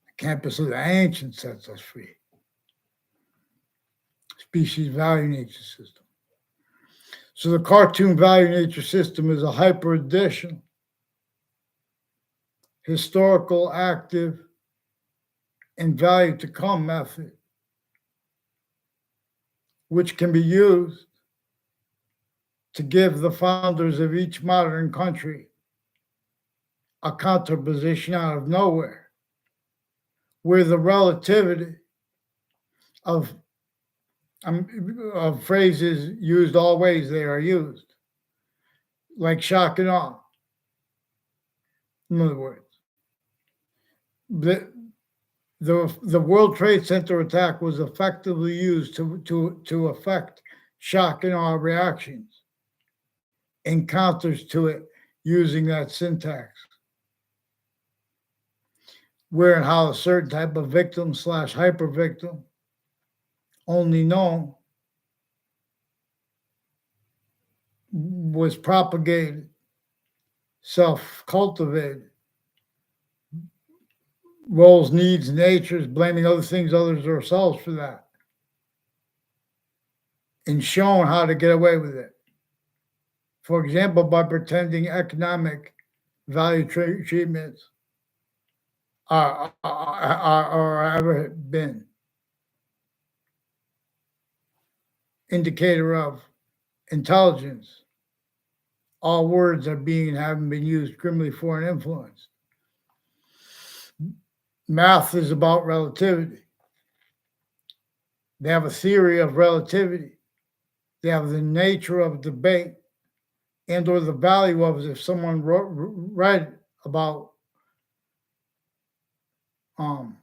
The campus of the ancient sets us free. Species value nature system. So the cartoon value nature system is a hyper-additional, historical, active, and value to come method, which can be used to give the founders of each modern country a counterposition out of nowhere, where the relativity of, of phrases used always they are used, like shock and awe. In other words, the, the World Trade Center attack was effectively used to affect shock and awe reactions and counters to it using that syntax. Where and how a certain type of victim slash hyper victim, only known, was propagated, self cultivated, roles, needs, natures, blaming other things, others, or ourselves for that, and shown how to get away with it. For example, by pretending economic value treatments are or ever been indicator of intelligence. All words are being and having been used criminally for and influenced. Math is about relativity. They have a theory of relativity. They have the nature of debate and or the value of it if someone read about the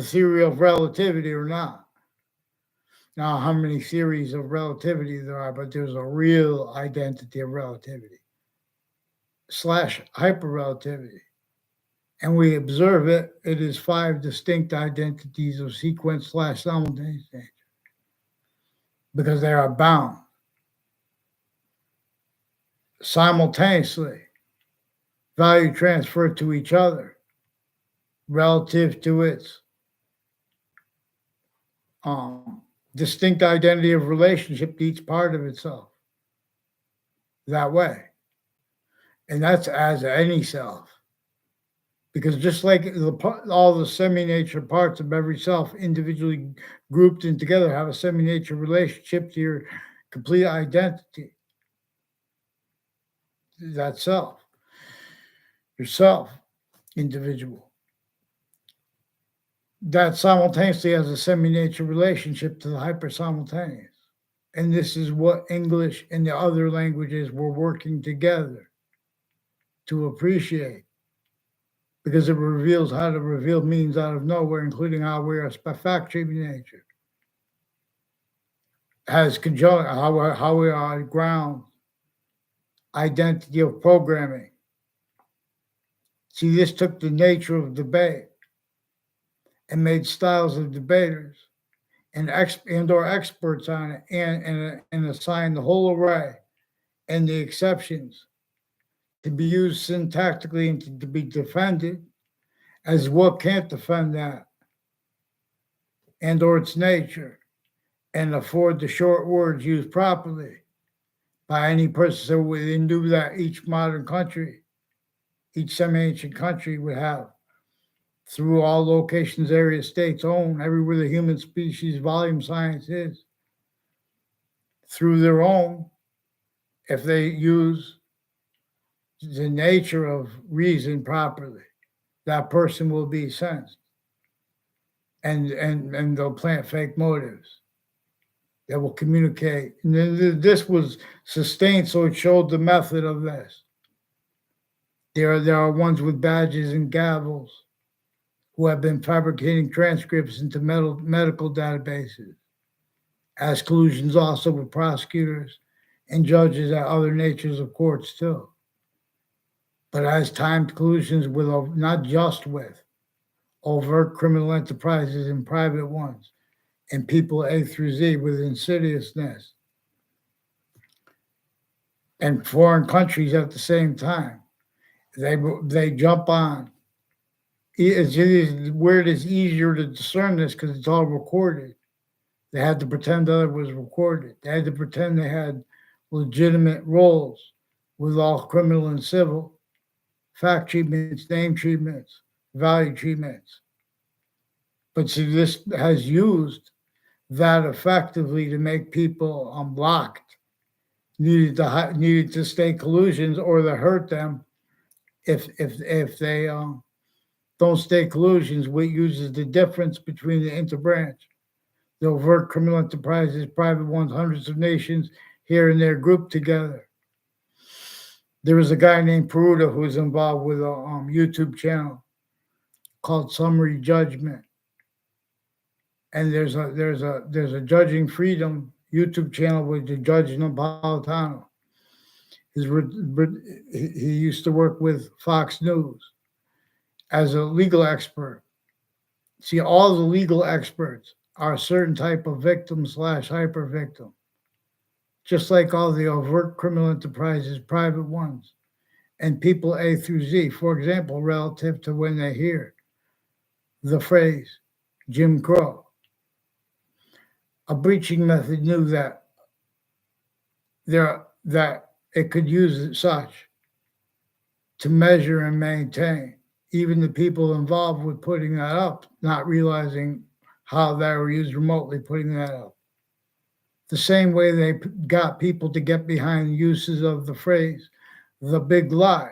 theory of relativity or not. Now, how many theories of relativity there are, but there's a real identity of relativity slash hyper-relativity. And we observe it, it is 5 distinct identities of sequence slash simultaneous nature because they are bound simultaneously, value transferred to each other relative to its distinct identity of relationship to each part of itself that way. And that's as any self. Because just like all the semi-nature parts of every self individually grouped in together have a semi-nature relationship to your complete identity, that self, yourself, individual, that simultaneously has a semi-nature relationship to the hyper-simultaneous. And this is what English and the other languages were working together to appreciate, because it reveals how to reveal meanings out of nowhere, including how we are fact-treating nature, has conjunct how we are ground identity of programming. See, this took the nature of debate and made styles of debaters and or experts on it, and assigned the whole array and the exceptions to be used syntactically and to be defended as what can't defend that and or its nature, and afford the short words used properly by any person. So we knew that each modern country, each semi-ancient country would have, through all locations, areas, states, own, everywhere the human species volume science is, through their own, if they use the nature of reason properly, that person will be sensed. And they'll plant fake motives that will communicate. And then this was sustained, so it showed the method of this. There are ones with badges and gavels who have been fabricating transcripts into medical databases, as collusions also with prosecutors and judges at other natures of courts too. But as timed collusions with, not just with, overt criminal enterprises and private ones, and people A through Z with insidiousness, and foreign countries at the same time. They jump on. Where it is easier to discern this because it's all recorded. They had to pretend that it was recorded. They had to pretend they had legitimate roles with all criminal and civil, fact treatments, name treatments, value treatments. But see, this has used that effectively to make people unblocked, needed to stay collusions or to hurt them if they don't state collusions, what uses the difference between the interbranch, the overt criminal enterprises, private ones, hundreds of nations here and there grouped together. There was a guy named Peruta who was involved with a YouTube channel called Summary Judgment, and there's a Judging Freedom YouTube channel with the Judge Napolitano. He used to work with Fox News as a legal expert. See, all the legal experts are a certain type of victim slash hyper victim, just like all the overt criminal enterprises, private ones, and people A through Z. For example, relative to when they hear the phrase Jim Crow, a breaching method knew that it could use such to measure and maintain. Even the people involved with putting that up, not realizing how they were used remotely putting that up. The same way they got people to get behind uses of the phrase "the big lie"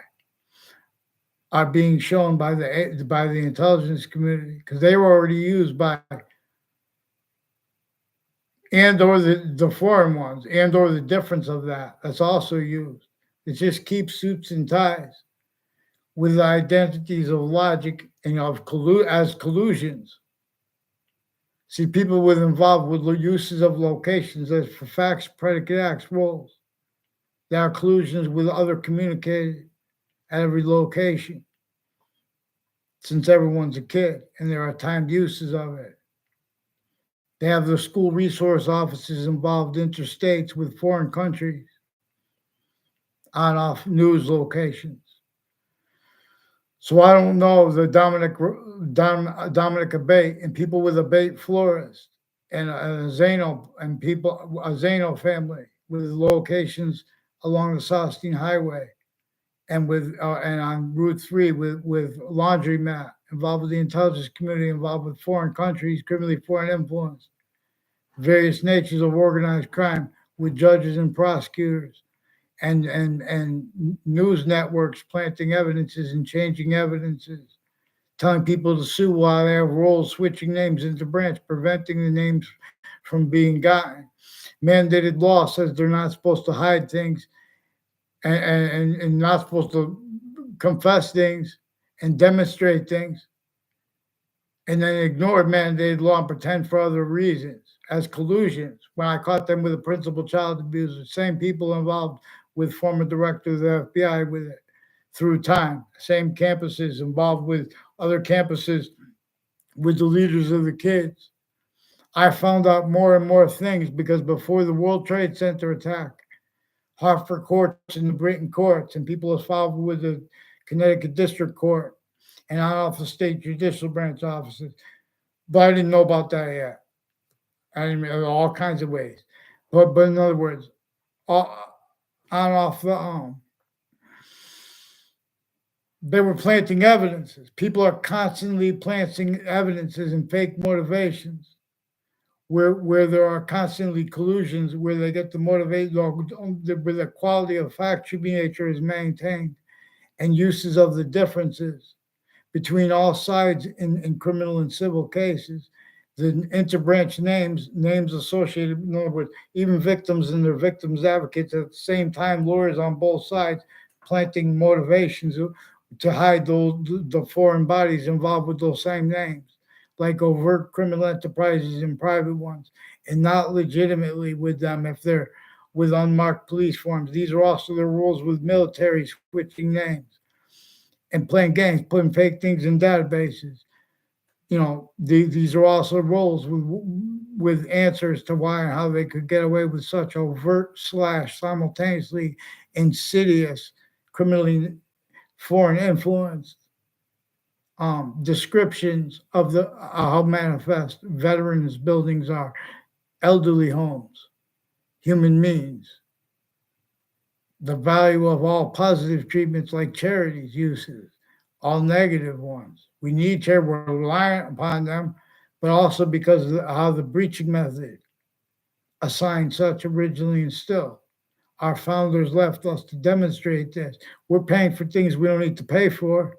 are being shown by the intelligence community, because they were already used by and or the foreign ones, and or the difference of that's also used. It just keeps suits and ties with identities of logic and as collusions. See, people with involved with uses of locations as for facts, predicate acts, roles. There are collusions with other communicated at every location, since everyone's a kid, and there are timed uses of it. They have the school resource offices involved interstates with foreign countries on off news locations. So I don't know the Dominic Abate and people with Abate florist and a Zano family with locations along the Sostine Highway and and on Route 3 with laundromat involved with the intelligence community, involved with foreign countries, criminally foreign influence, various natures of organized crime with judges and prosecutors and news networks planting evidences and changing evidences, telling people to sue while they have roles, switching names into branch, preventing the names from being gotten. Mandated law says they're not supposed to hide things and not supposed to confess things and demonstrate things, and then ignore mandated law and pretend for other reasons as collusions. When I caught them with a principal child abuser, same people involved with former director of the FBI with it through time, same campuses involved with other campuses with the leaders of the kids. I found out more and more things because before the World Trade Center attack, Hartford courts and the Britain courts, and people involved with the Connecticut District Court and on off the state judicial branch offices. But I didn't know about that yet. I didn't all kinds of ways. But in other words, on off the they were planting evidences. People are constantly planting evidences and fake motivations where there are constantly collusions, where they get the motivate, where the quality of factual nature is maintained, and uses of the differences between all sides in criminal and civil cases. The interbranch names associated, in other words, even victims and their victims advocates at the same time, lawyers on both sides planting motivations to hide the foreign bodies involved with those same names, like overt criminal enterprises and private ones, and not legitimately with them if they're with unmarked police forms. These are also the rules with military switching names and playing games, putting fake things in databases. These are also roles with answers to why and how they could get away with such overt slash simultaneously insidious criminally foreign influence descriptions of the how manifest veterans buildings are, elderly homes, human means, the value of all positive treatments like charities uses, all negative ones. We need charity, we're reliant upon them, but also because of how the breaching method assigned such originally and still. Our founders left us to demonstrate this. We're paying for things we don't need to pay for.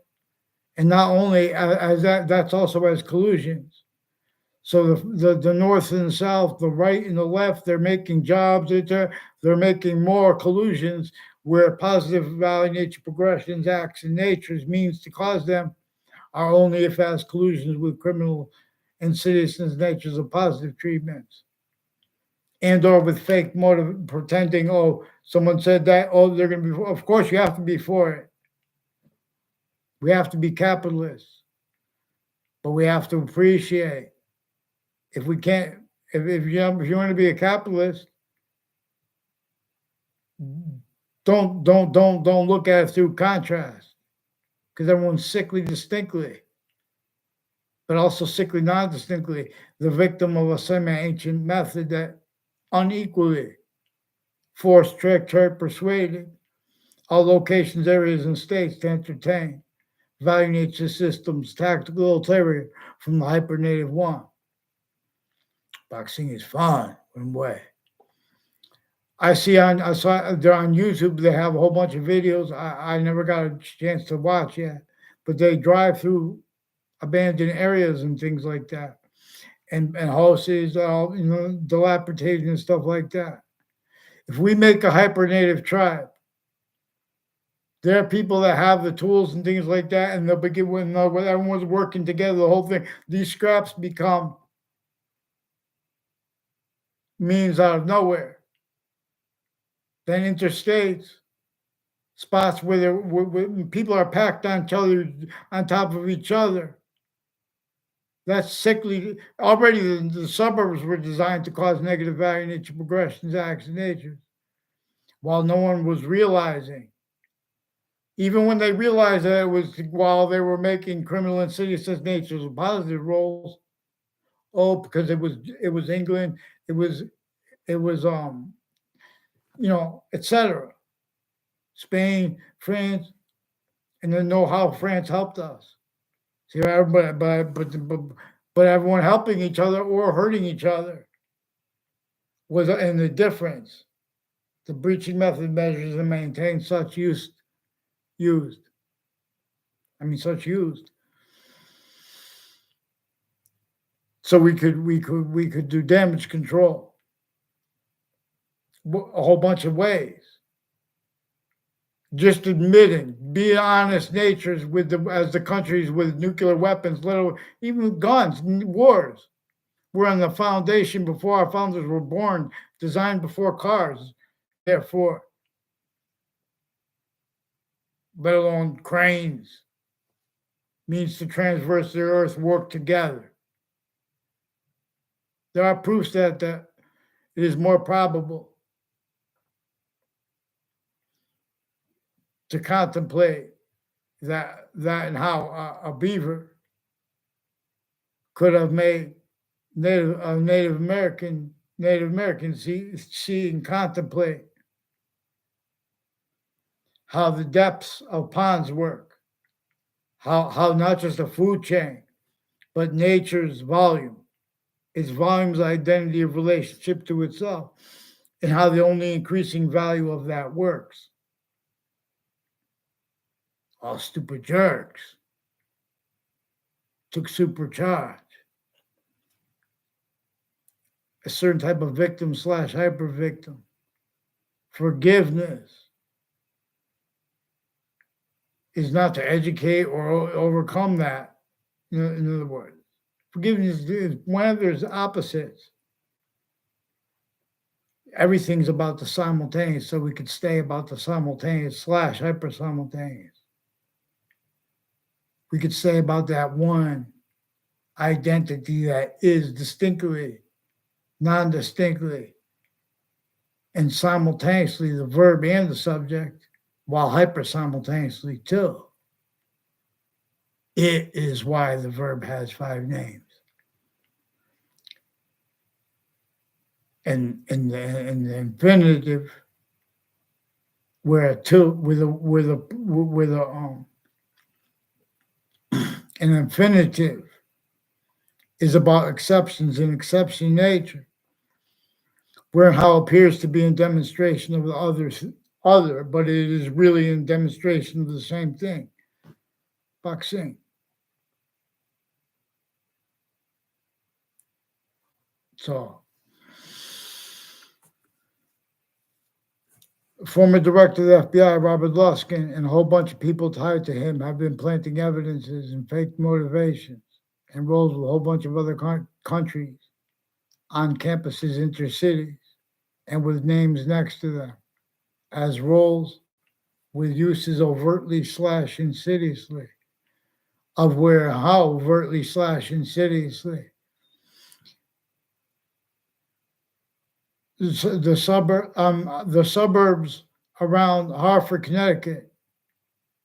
And not only as that, that's also as collusions. So the North and the South, the right and the left, they're making jobs. They're making more collusions where positive value nature progressions, acts, and natures means to cause them are only if as collusions with criminal and citizens' natures of positive treatments. And or with fake motive, pretending, oh, someone said that, oh, they're going to be, of course, you have to be for it. We have to be capitalists, but we have to appreciate if we can't, if you want to be a capitalist, don't look at it through contrast because everyone's sickly distinctly, but also sickly non-distinctly, the victim of a semi-ancient method that unequally forced, tricked, hurt, persuaded all locations, areas, and states to entertain value nature systems, tactical terror from the hyper-native one. Boxing is fun in a way. I saw they're on YouTube. They have a whole bunch of videos. I never got a chance to watch yet, but they drive through abandoned areas and things like that, and houses, all dilapidated and stuff like that. If we make a hyper-native tribe, there are people that have the tools and things like that, and they'll begin when everyone's working together. The whole thing, these scraps become means out of nowhere. Then interstates, spots where people are packed on each other, on top of each other. That's sickly. Already the suburbs were designed to cause negative value nature progressions, acts, and natures, while no one was realizing. Even when they realized that it was while they were making criminal insidious natures of positive roles, oh, because it was England, it was etc. Spain, France, and then know how France helped us. See, everybody, but everyone helping each other or hurting each other was in the difference. The breaching method measures and maintain such used. Such used. So we could do damage control a whole bunch of ways. Just admitting, be honest natures with as the countries with nuclear weapons, little even guns, wars. We're on the foundation before our founders were born, designed before cars, therefore, let alone cranes, means to transverse the earth, work together. There are proofs that it is more probable to contemplate that and how a beaver could have made Native Americans see and contemplate how the depths of ponds work, how not just a food chain, but nature's volume, its volume's identity of relationship to itself, and how the only increasing value of that works. All stupid jerks took supercharge. A certain type of victim / hyper victim. Forgiveness is not to educate or overcome that. In other words, forgiveness is when there's opposites. Everything's about the simultaneous, so we could stay about the simultaneous / hyper simultaneous. We could say about that one identity that is distinctly, non-distinctly, and simultaneously the verb and the subject, while hyper simultaneously too. It is why the verb has 5 names. And in the infinitive, where an infinitive is about exceptions and exception nature, where how appears to be in demonstration of the other, but it is really in demonstration of the same thing. Boxing. So, former director of the FBI, Robert Luskin, and a whole bunch of people tied to him have been planting evidences and fake motivations and roles with a whole bunch of other countries on campuses, intercities, and with names next to them as roles with uses overtly slash insidiously, of where how overtly slash insidiously. The suburbs around Hartford, Connecticut,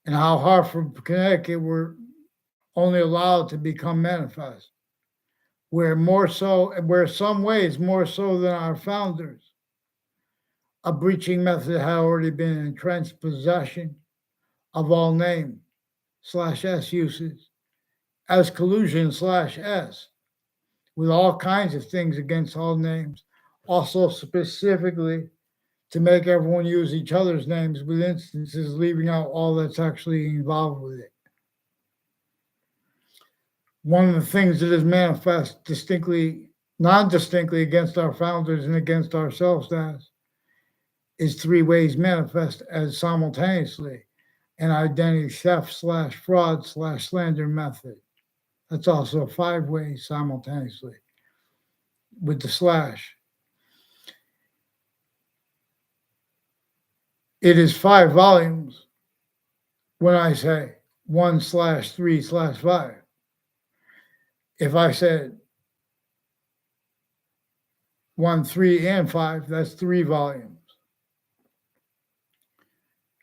and how Hartford, Connecticut were only allowed to become manifest, where some ways more so than our founders, a breaching method had already been entrenched possession of all name slash S uses as collusion slash S with all kinds of things against all names, also specifically to make everyone use each other's names with instances leaving out all that's actually involved with it. One of the things that is manifest distinctly, non-distinctly against our founders and against ourselves as is three ways manifest as simultaneously an identity theft slash fraud slash slander method. That's also five ways simultaneously with the slash. It is five volumes when I say 1/3/5. If I said 1, 3, and 5, that's three volumes.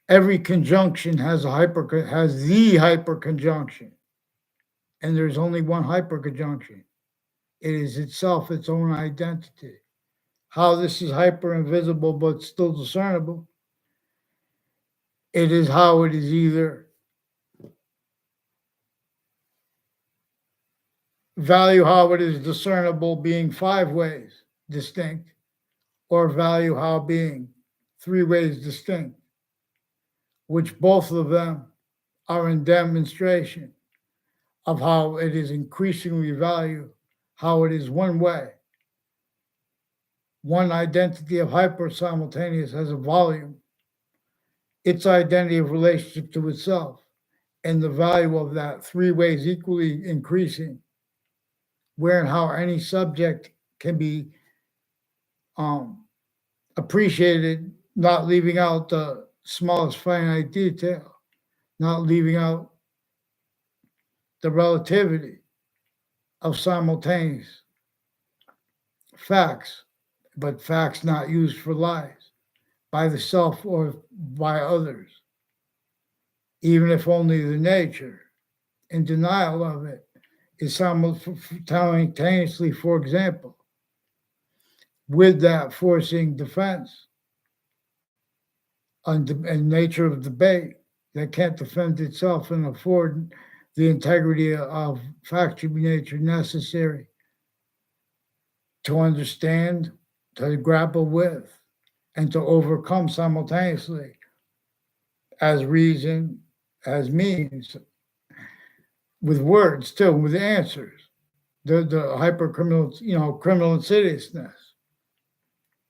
Every conjunction has the hyperconjunction, and there's only one hyperconjunction. It is itself its own identity. How this is hyper invisible but still discernible. It is how it is either value how it is discernible being five ways distinct, or value how being three ways distinct, which both of them are in demonstration of how it is increasingly valued, how it is one way. One identity of hyper simultaneous has a volume, its identity of relationship to itself, and the value of that three ways equally increasing, where and how any subject can be um, appreciated, not leaving out the smallest finite detail, not leaving out the relativity of simultaneous facts, but facts not used for lies by the self or by others, even if only the nature and denial of it is simultaneously, for example, with that forcing defense and nature of debate that can't defend itself and afford the integrity of factual nature necessary to understand, to grapple with, and to overcome simultaneously as reason, as means, with words too, with answers. The hyper criminal, criminal insidiousness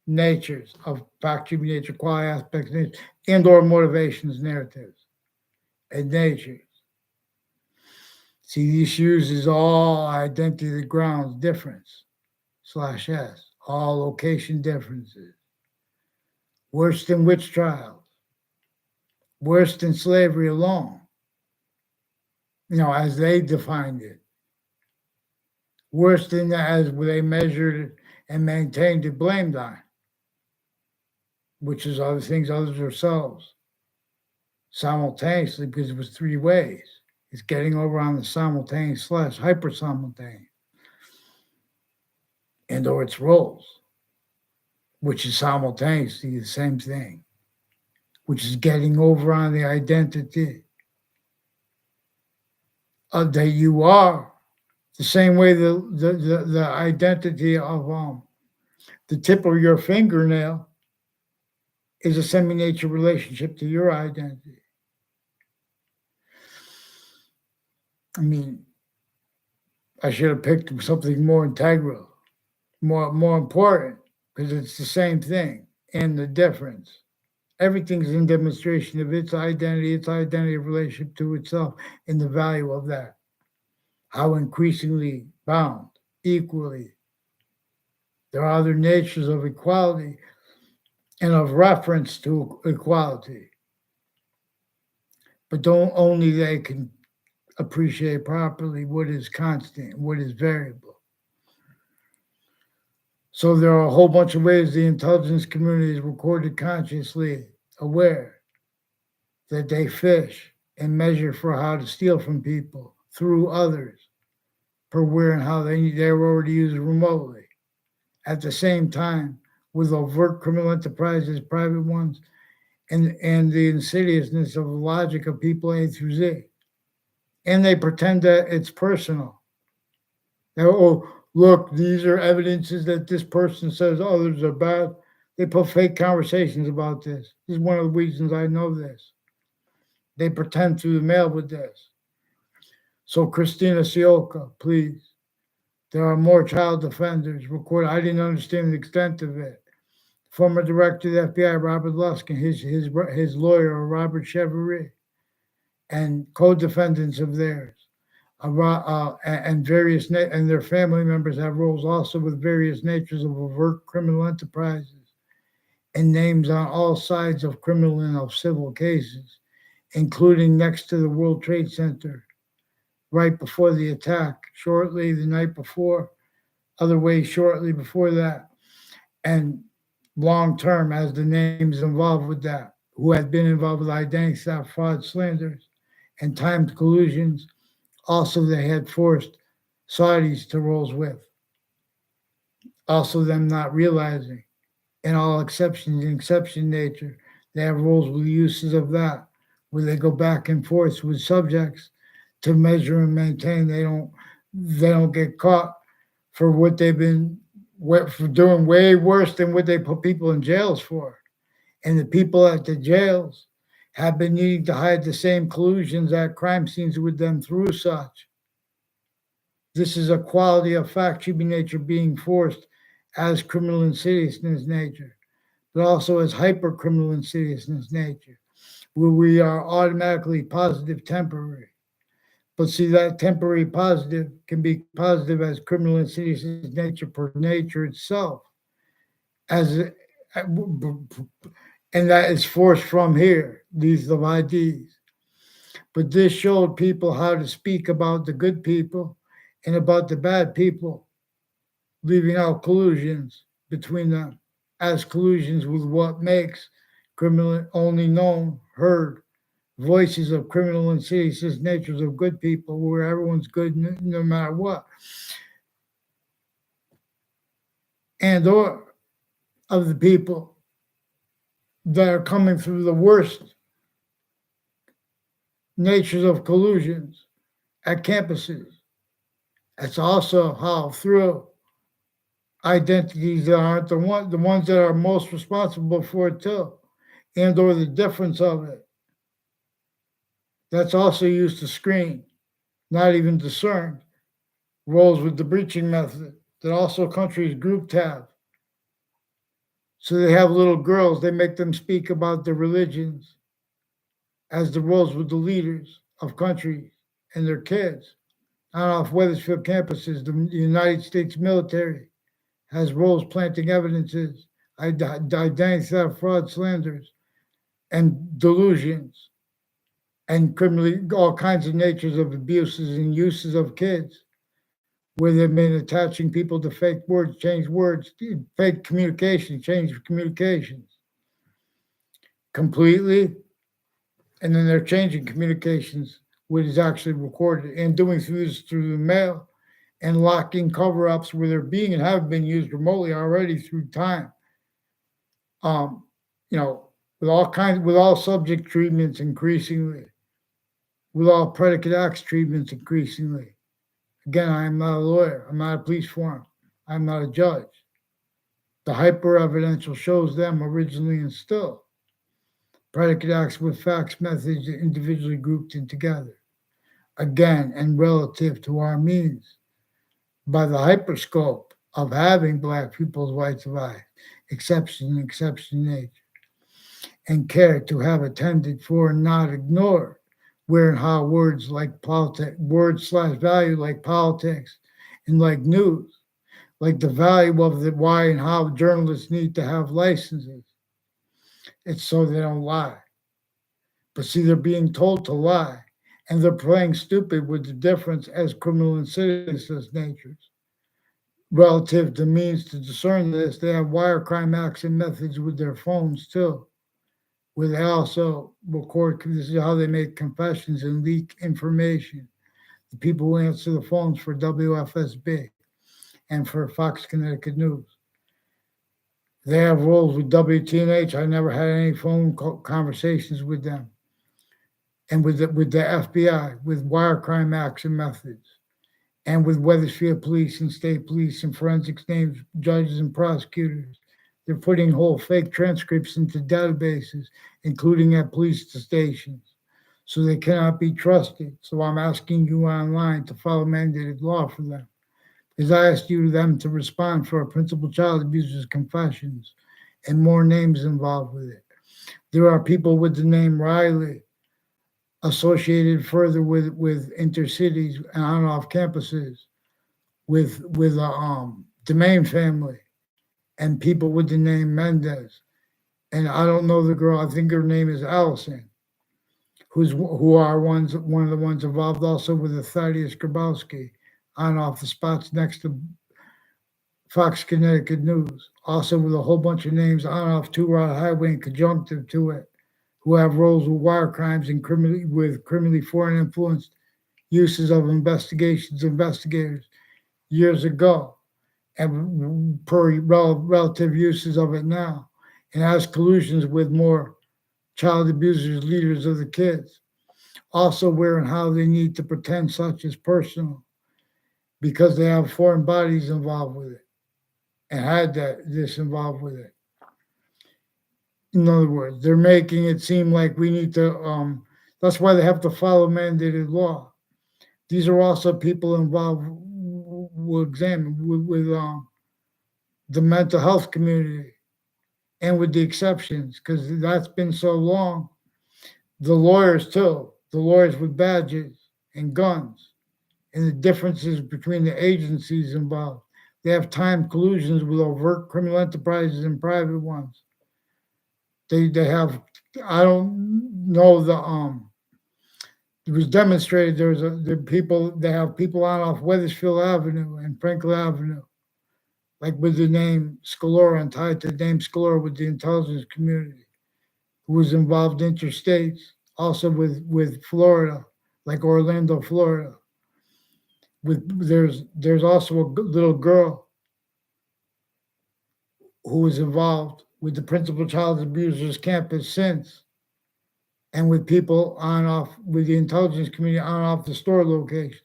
natures of factual nature, quality aspects, and or motivations, narratives, and natures. See, this uses all identity grounds difference slash S, all location differences. Worse than witch trials, worse than slavery alone, as they defined it. Worse than that, as they measured it and maintained it, blamed on, which is other things others ourselves simultaneously, because it was three ways. It's getting over on the simultaneous slash hyper simultaneous and or its roles, which is simultaneously the same thing, which is getting over on the identity of that you are, the same way the identity of The tip of your fingernail is a semi-nature relationship to your identity. I mean, I should have picked something more integral, more important, because it's the same thing and the difference. Everything's in demonstration of its identity of relationship to itself, and the value of that. How increasingly bound, equally. There are other natures of equality and of reference to equality, but don't only they can appreciate properly what is constant, what is variable. So there are a whole bunch of ways the intelligence community is recorded consciously aware that they fish and measure for how to steal from people through others per where and how they're already used remotely. At the same time, with overt criminal enterprises, private ones, and the insidiousness of the logic of people A through Z. And they pretend that it's personal. Oh, look, these are evidences that this person says others are bad. They put fake conversations about this. This is one of the reasons I know this. They pretend through the mail with this. So, Christina Sioka, please. There are more child offenders recorded. I didn't understand the extent of it. Former director of the FBI, Robert Lusk, and his lawyer, Robert Chevrolet, and co-defendants of theirs, and and their family members have roles also with various natures of overt criminal enterprises and names on all sides of criminal and of civil cases, including next to the World Trade Center, right before the attack, shortly the night before, other ways shortly before that, and long term as the names involved with that, who had been involved with identity theft, fraud, slanders, and timed collusions. Also, they had forced Saudis to roles with. Also, them not realizing, in all exceptions in exception nature, they have roles with uses of that, where they go back and forth with subjects to measure and maintain. They don't get caught for what they've been for doing way worse than what they put people in jails for. And the people at the jails have been needing to hide the same collusions at crime scenes with them through such. This is a quality of fact, human nature being forced as criminal insidiousness nature, but also as hyper criminal insidiousness nature, where we are automatically positive temporary. But see, that temporary positive can be positive as criminal insidiousness nature per nature itself, as and that is forced from here, these of IDs. But this showed people how to speak about the good people and about the bad people, leaving out collusions between them as collusions with what makes criminal only known, heard, voices of criminal and seditious natures of good people where everyone's good no matter what. And or of the people that are coming through the worst natures of collusions at campuses. That's also how through identities that aren't the ones that are most responsible for it too, and or the difference of it. That's also used to screen, not even discern, roles with the breaching method that also countries grouped have. So they have little girls, they make them speak about their religions as the roles with the leaders of countries and their kids. On off Weathersfield campuses, the United States military has roles planting evidences, identity theft, fraud, slanders, and delusions, and criminally all kinds of natures of abuses and uses of kids, where they've been attaching people to fake words, fake communication, change communications completely, and then they're changing communications, what is actually recorded, and doing through the mail, and locking cover-ups where they're being and have been used remotely already through time. Um, you know, with all subject treatments increasingly, with all predicate acts treatments increasingly. Again, I am not a lawyer. I'm not a police forum. I'm not a judge. The hyper-evidential shows them originally and still. Predicate acts with facts methods individually grouped in together. Again, and relative to our means, by the hyperscope of having black people's rights of eye, exception nature, and care to have attended for and not ignored, where and how words like politics, words slash value like politics and like news, like the value of the why and how journalists need to have licenses. It's so they don't lie. But see, they're being told to lie, and they're playing stupid with the difference as criminal and citizen's natures. Relative to means to discern this, they have wire crime acts and methods with their phones too, where they also record. This is how they make confessions and leak information. The people who answer the phones for WFSB and for Fox Connecticut News. They have roles with WTNH. I never had any phone conversations with them. And with the FBI, with wire crime acts and methods, and with Weathersfield Police and State Police and forensics names, judges and prosecutors. They're putting whole fake transcripts into databases, including at police stations, so they cannot be trusted. So I'm asking you online to follow mandated law for them. As I asked you them to respond for a principal child abuser's confessions and more names involved with it. There are people with the name Riley associated further with intercities and on off campuses with the main family and people with the name Mendez. And I don't know the girl. I think her name is Allison, who are one of the ones involved also with the Thaddeus Grabowski on off the spots next to Fox Connecticut News. Also with a whole bunch of names on off Two Rod Highway and conjunctive to it, who have roles with wire crimes and criminally foreign influenced uses of investigators years ago, and per relative uses of it now, and has collusions with more child abusers, leaders of the kids. Also, where and how they need to pretend such as personal, because they have foreign bodies involved with it, and had this involved with it. In other words, they're making it seem like we need to. That's why they have to follow mandated law. These are also people involved. Will examine with the mental health community and with the exceptions, because that's been so long. The lawyers too, the lawyers with badges and guns, and the differences between the agencies involved. They have timed collusions with overt criminal enterprises and private ones. They have. I don't know the It was demonstrated the people they have people on off Weathersfield Avenue and Franklin Avenue, like with the name Scalora and tied to the name Scalora with the intelligence community, who was involved interstates, also with Florida, like Orlando, Florida. There's also a little girl who was involved with the principal child abusers campus since, and with people on off with the intelligence community on off the store location,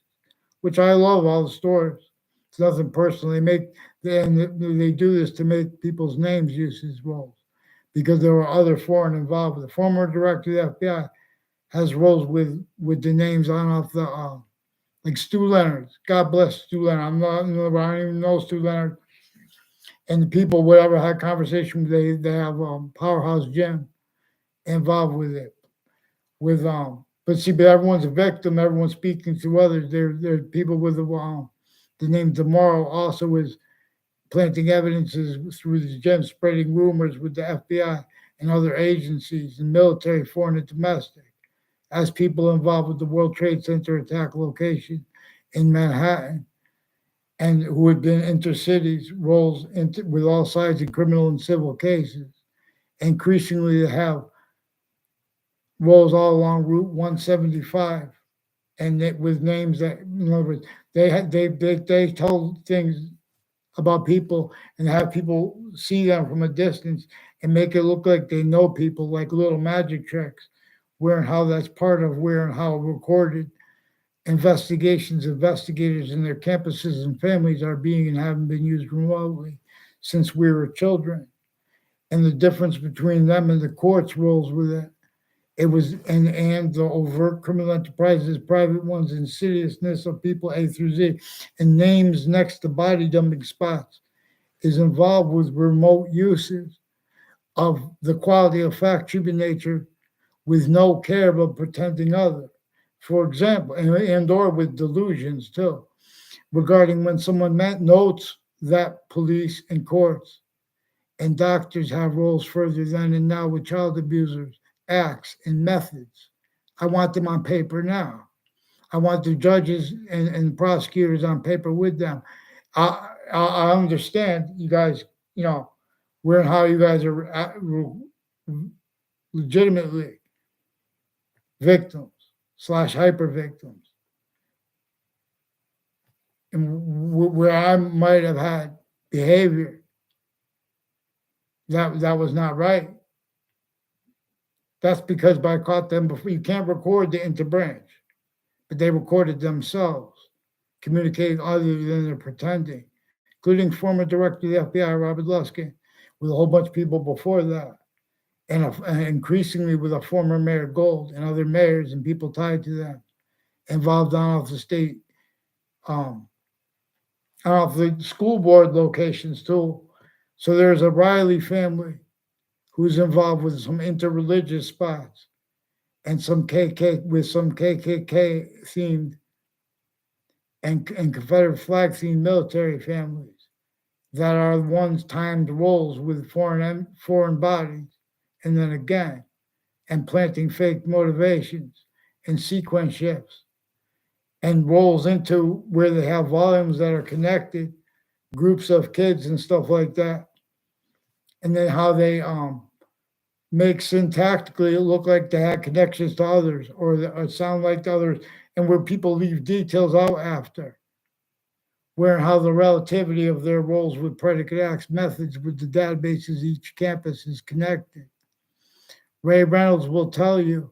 which I love all the stores. It's nothing personal. They do this to make people's names use as roles, because there were other foreign involved. The former director of the FBI has roles with the names on off the like Stu Leonard. God bless Stu Leonard. I don't even know Stu Leonard. And the people, whatever, had conversation. They have Powerhouse Jim involved with it. But see, but everyone's a victim. Everyone's speaking to others. There people with the name Tomorrow also is planting evidences through the gem, spreading rumors with the FBI and other agencies and military, foreign and domestic, as people involved with the World Trade Center attack location in Manhattan, and who had been intercities roles with all sides in criminal and civil cases. Increasingly, they have roles all along Route 175, and with names that, in other words, they told things about people and have people see them from a distance and make it look like they know people, like little magic tricks, where and how that's part of where and how recorded investigators and their campuses and families are being and haven't been used remotely. since we were children. And the difference between them and the court's rules were that it was and the overt criminal enterprises, private ones, insidiousness of people A through Z, and names next to body dumping spots is involved with remote uses of the quality of fact, human nature, with no care of pretending other. For example, and or with delusions too, regarding when someone notes that police and courts and doctors have roles further than and now with child abusers, acts, and methods. I want them on paper now. I want the judges and prosecutors on paper with them. I understand you guys, where and how you guys are legitimately victims slash hyper victims, and where I might have had behavior that was not right. That's because I caught them before. You can't record the interbranch, but they recorded themselves, communicating other than they're pretending, including former director of the FBI, Robert Luskin, with a whole bunch of people before that, and increasingly with a former Mayor Gold and other mayors and people tied to them, involved on off the state, on off the school board locations too. So there's a Riley family who's involved with some interreligious spots and some KKK themed and Confederate flag themed military families that are the ones timed roles with foreign bodies, and then again, and planting fake motivations and sequence shifts and rolls into where they have volumes that are connected, groups of kids and stuff like that, and then how they make syntactically it look like they had connections to others or sound like to others, and where people leave details out after, where and how the relativity of their roles with predicate acts, methods with the databases each campus is connected. Ray Reynolds will tell you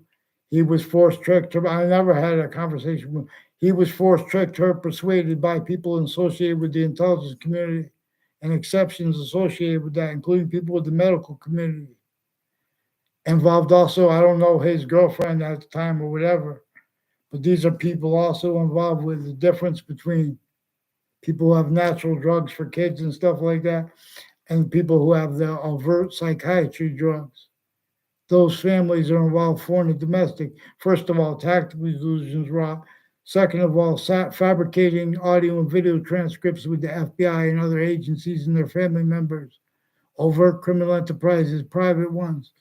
he was forced, tricked, I never had a conversation with him. He was forced, tricked, or persuaded by people associated with the intelligence community and exceptions associated with that, including people with the medical community. Involved also, I don't know his girlfriend at the time or whatever, but these are people also involved with the difference between people who have natural drugs for kids and stuff like that and people who have the overt psychiatry drugs. Those families are involved, foreign and domestic. First of all, tactical delusions, raw. Second of all, fabricating audio and video transcripts with the FBI and other agencies and their family members. Overt criminal enterprises, private ones.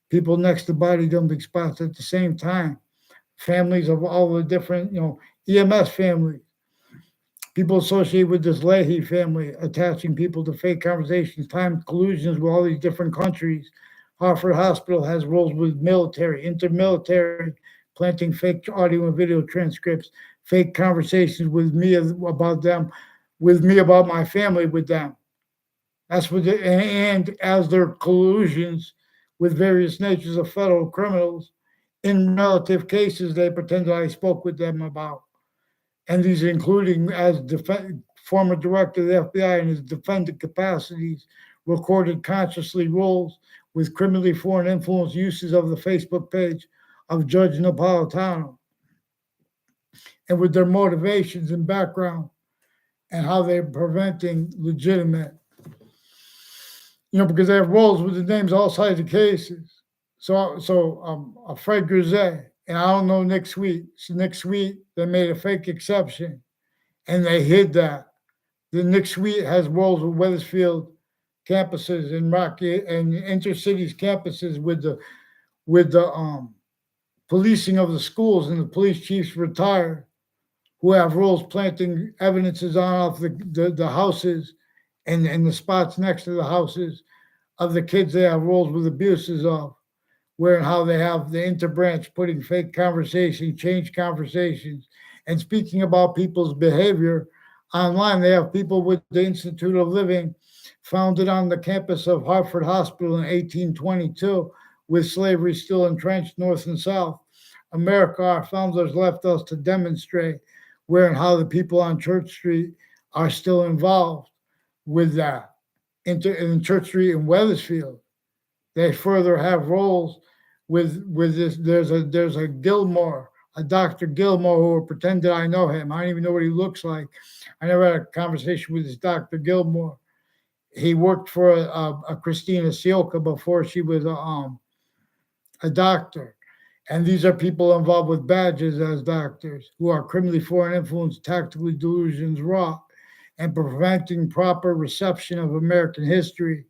People next to body dumping spots at the same time. Families of all the different, EMS families. People associated with this Leahy family, attaching people to fake conversations, timed collusions with all these different countries. Hartford Hospital has roles with military, intermilitary, planting fake audio and video transcripts, fake conversations with me about them, with me about my family with them. That's what, and as their collusions with various natures of federal criminals, in relative cases they pretend that I spoke with them about. And these including as former director of the FBI in his defendant capacities, recorded consciously roles with criminally foreign influence uses of the Facebook page of Judge Napolitano, and with their motivations and background and how they're preventing legitimate, because they have roles with the names all sides of cases. So Fred Grisette, and I don't know Nick Sweet. So Nick Sweet, they made a fake exception, and they hid that. The Nick Sweet has roles with Wethersfield campuses and Rocky and intercities campuses with the policing of the schools, and the police chiefs retired who have roles planting evidences on off the houses and the spots next to the houses of the kids they have roles with abuses of, where and how they have the interbranch putting fake conversation, change conversations, and speaking about people's behavior online. They have people with the Institute of Living, founded on the campus of Hartford Hospital in 1822, with slavery still entrenched north and south. America, our founders left us to demonstrate where and how the people on Church Street are still involved with that. in Church Street in Weathersfield. They further have roles with this. There's a Gilmore, a Dr. Gilmore, who will pretend that I know him. I don't even know what he looks like. I never had a conversation with this Dr. Gilmore. He worked for a Christina Siolka before she was a doctor. And these are people involved with badges as doctors who are criminally foreign influence, tactically delusions raw, and preventing proper reception of American history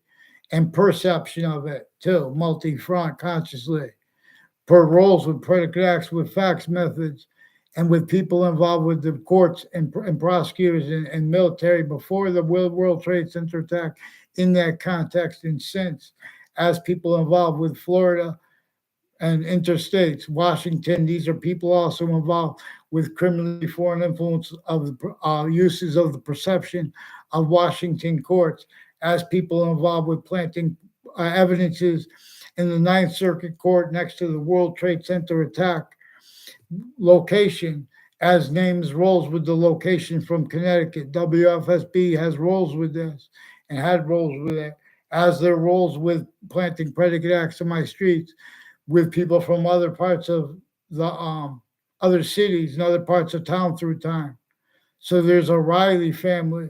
and perception of it too, multi-front consciously, per roles with predicate acts, with facts methods, and with people involved with the courts and prosecutors and military before the World Trade Center attack in that context and since, as people involved with Florida and interstates, Washington. These are people also involved with criminally foreign influence of the uses of the perception of Washington courts, as people involved with planting evidences in the Ninth Circuit Court next to the World Trade Center attack location, as names roles with the location from Connecticut. WFSB has roles with this and had roles with it, as their roles with planting predicate acts in my streets with people from other parts of the other cities and other parts of town through time. So there's a Riley family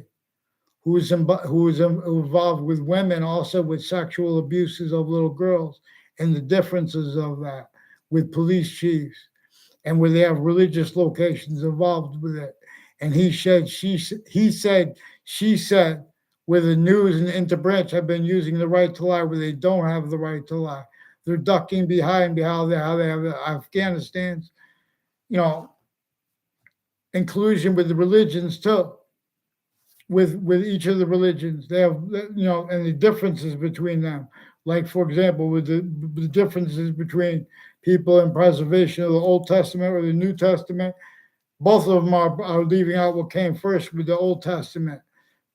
involved with women, also with sexual abuses of little girls, and the differences of that with police chiefs, and where they have religious locations involved with it. And he said, she said, where the news and the interbranch have been using the right to lie where they don't have the right to lie. They're ducking behind how they have Afghanistan's, you know, inclusion with the religions too. With each of the religions, they have, and the differences between them. Like, for example, with the differences between people in preservation of the Old Testament or the New Testament, both of them are leaving out what came first with the Old Testament.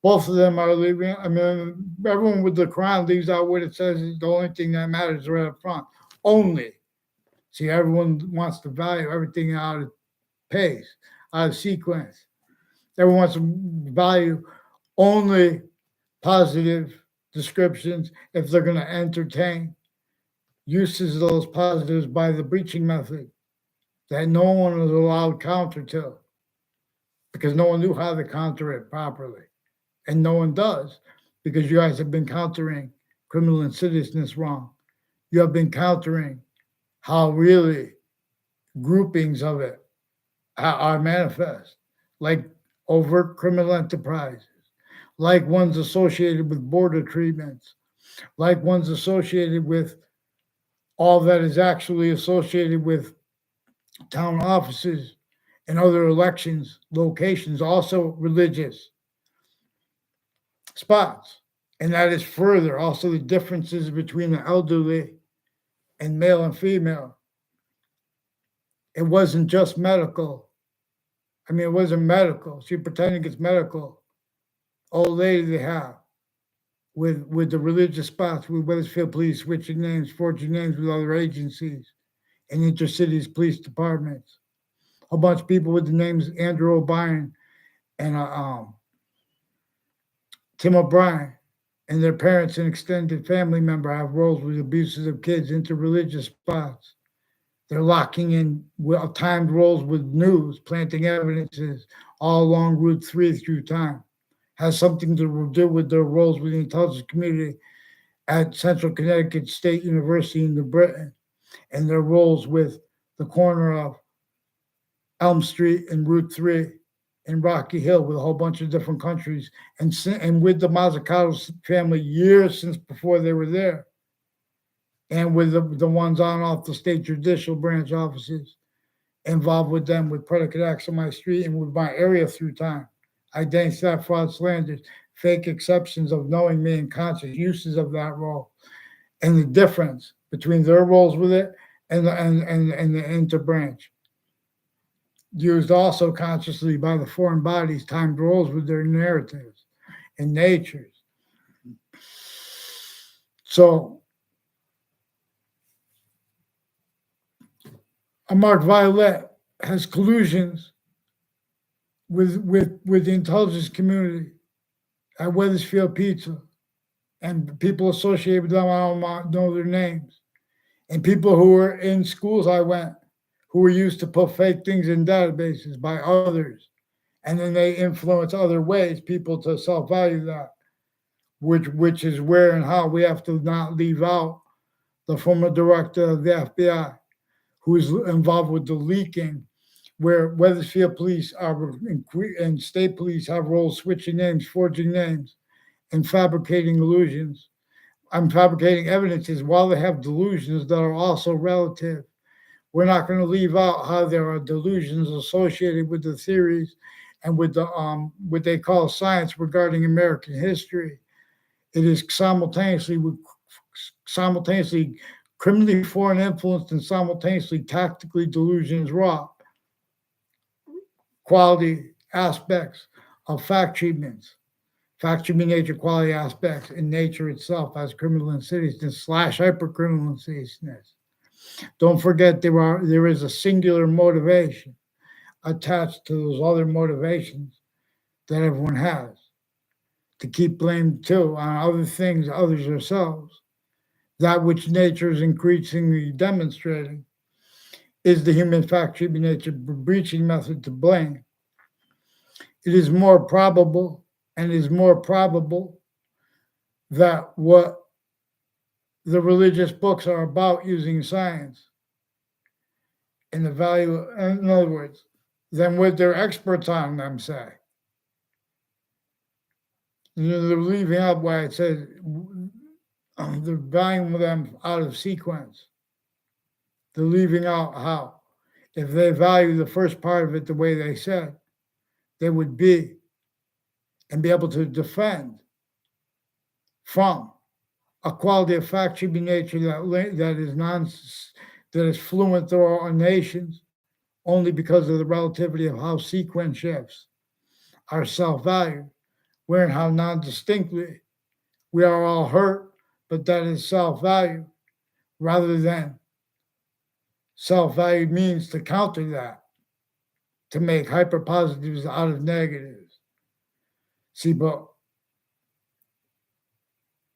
Both of them are leaving. I mean, everyone with the Quran leaves out what it says is the only thing that matters right up front. Only. See, everyone wants to value everything out of pace, out of sequence. Everyone wants to value only positive descriptions if they're going to entertain uses of those positives by the breaching method that no one was allowed counter to, because no one knew how to counter it properly. And no one does, because you guys have been countering criminal insidiousness wrong. You have been countering how really groupings of it are manifest, like overt criminal enterprises, like ones associated with border treatments, like ones associated with all that is actually associated with town offices and other elections locations, also religious spots. And that is further also the differences between the elderly and male and female. It wasn't just medical. I mean, it wasn't medical. She pretending it's medical. Old lady they have with the religious spots, with Weathersfield Police switching names, forging names with other agencies and intercities police departments. A bunch of people with the names Andrew O'Brien and Tim O'Brien, and their parents and extended family member have roles with abuses of kids into religious spots. They're locking in timed roles with news, planting evidences all along Route 3 through time. Has something to do with their roles with the intelligence community at Central Connecticut State University in New Britain, and their roles with the corner of Elm Street and Route 3 in Rocky Hill with a whole bunch of different countries, and with the Mazzucato family years since before they were there, and with the ones on off the state judicial branch offices involved with them with predicate acts on my street and with my area through time. Identity theft, fraud, slanders, fake exceptions of knowing me and conscious uses of that role, and the difference between their roles with it and the interbranch. Used also consciously by the foreign bodies, timed roles with their narratives and natures. So, Mark Violet has collusions with the intelligence community at Weathersfield Pizza and people associated with them, I don't know their names. And people who were in schools I went, who were used to put fake things in databases by others, and then they influence other ways people to self-value that, which is where and how we have to not leave out the former director of the FBI, who is involved with the leaking, where Weathersfield police are and state police have roles switching names, forging names, and fabricating illusions. I'm fabricating evidences while they have delusions that are also relative. We're not going to leave out how there are delusions associated with the theories and with the what they call science regarding American history. It is simultaneously criminally foreign influenced and simultaneously tactically delusions raw quality aspects of fact treatments. Fact treatment nature quality aspects in nature itself as criminal insidiousness slash hypercriminal insidiousness. Don't forget there is a singular motivation attached to those other motivations that everyone has to keep blame too on other things, others ourselves. That which nature is increasingly demonstrating is the human fact treatment nature breaching method to blame. It is more probable and is more probable that what the religious books are about using science and the value, in other words, than what their experts on them say. They're leaving out why it says they're valuing them out of sequence. They're leaving out how, if they value the first part of it the way they said, they would be and be able to defend from a quality of fact should be nature that is fluent through our nations only because of the relativity of how sequence shifts our self-value, where and how non-distinctly we are all hurt, but that is self-value rather than self-value means to counter that, to make hyper-positives out of negatives. See, but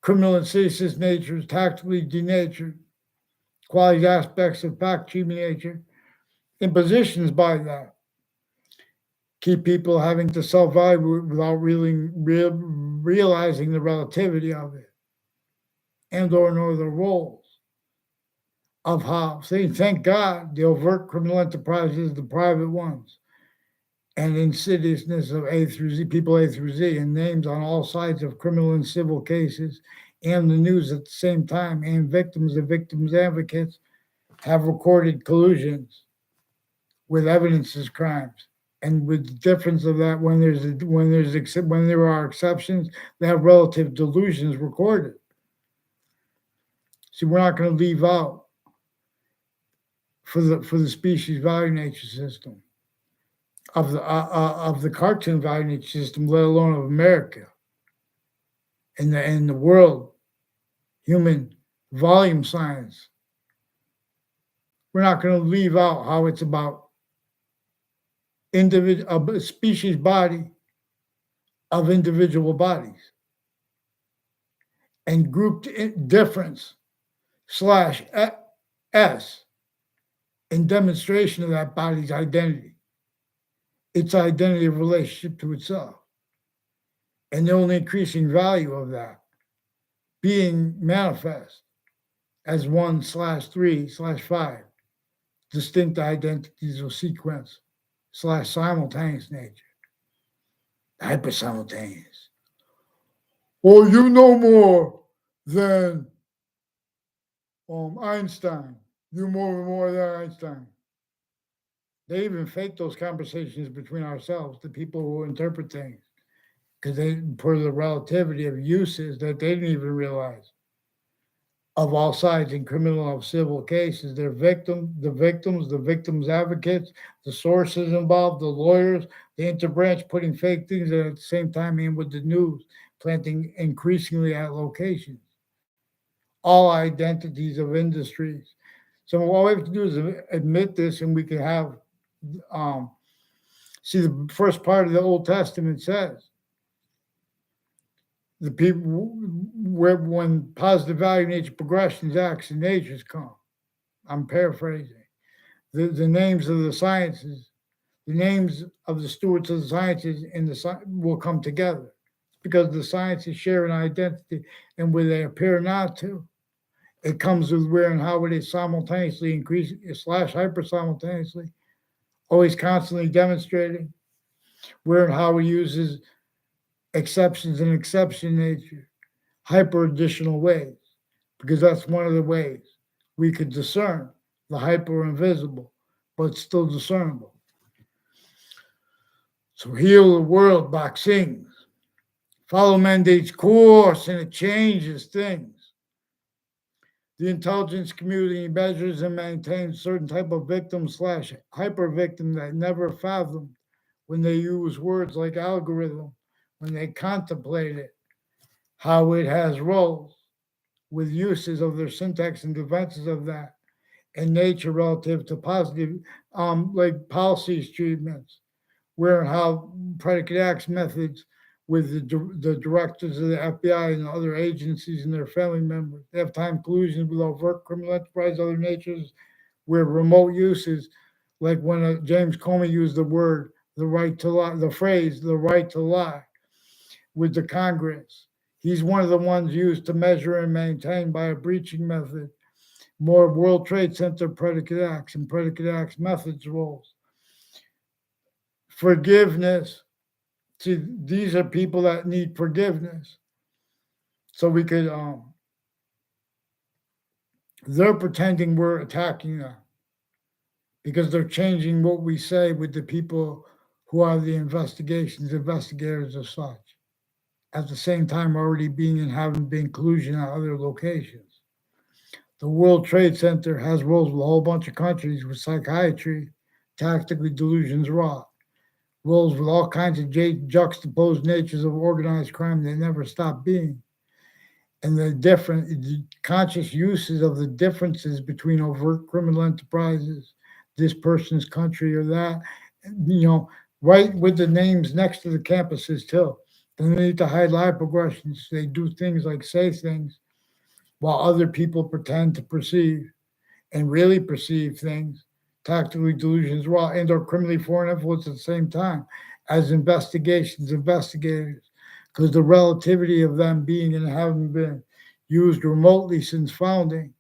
criminal insidious nature is tactically denatured, quality aspects of fact treatment nature, impositions by that keep people having to self-value without really realizing the relativity of it and or know the roles of how, say, thank God, the overt criminal enterprises, the private ones, and insidiousness of A through Z, people A through Z, and names on all sides of criminal and civil cases, and the news at the same time, and victims and victims advocates have recorded collusions with evidence as crimes. And with the difference of that, when there are exceptions, they have relative delusions recorded. See, we're not going to leave out for the species value nature system of the cartoon value nature system, let alone of America and the world human volume science. We're not going to leave out how it's about a species body of individual bodies and grouped difference slash S in demonstration of that body's identity, its identity of relationship to itself, and the only increasing value of that being manifest as 1/3/5 distinct identities of sequence slash simultaneous nature, hyper simultaneous. Well, you know more than Einstein. You more than Einstein. They even fake those conversations between ourselves, the people who interpret things, because they for the relativity of uses that they didn't even realize of all sides in criminal and civil cases. They're the victims advocates, the sources involved, the lawyers, the interbranch putting fake things at the same time in with the news, planting increasingly at locations. All identities of industries. So all we have to do is admit this, and we can have um, see the first part of the Old Testament says the people where when positive value nature progressions acts in nature's come. I'm paraphrasing. The names of the sciences, the names of the stewards of the sciences in the will come together because the sciences share an identity, and where they appear not to, it comes with where and how it is simultaneously increasing slash hyper simultaneously, always constantly demonstrating where and how it uses exceptions and exception nature, hyper additional ways, because that's one of the ways we could discern the hyper invisible, but still discernible. So heal the world by things. Follow mandate's course and it changes things. The intelligence community measures and maintains certain type of victim slash hyper victim that never fathomed when they use words like algorithm, when they contemplate it, how it has roles with uses of their syntax and defenses of that and nature relative to positive like policies treatments, where and how predicate acts methods with the directors of the FBI and other agencies and their family members. They have time collusions with overt criminal enterprise, other natures, where remote uses, like when James Comey used the word, the right to lie, the phrase, the right to lie, with the Congress. He's one of the ones used to measure and maintain by a breaching method more World Trade Center predicate acts and predicate acts methods roles. Forgiveness. See, these are people that need forgiveness. So we could, they're pretending we're attacking them because they're changing what we say with the people who are the investigators as such. At the same time, already being and having been collusion at other locations. The World Trade Center has roles with a whole bunch of countries with psychiatry, tactically delusions raw, roles with all kinds of juxtaposed natures of organized crime that never stop being. And the different the conscious uses of the differences between overt criminal enterprises, this person's country or that, you know, right with the names next to the campuses too. They need to hide lie progressions. They do things like say things while other people pretend to perceive and really perceive things, tactically delusions raw and or criminally foreign influence at the same time as investigators, because the relativity of them being and having been used remotely since founding,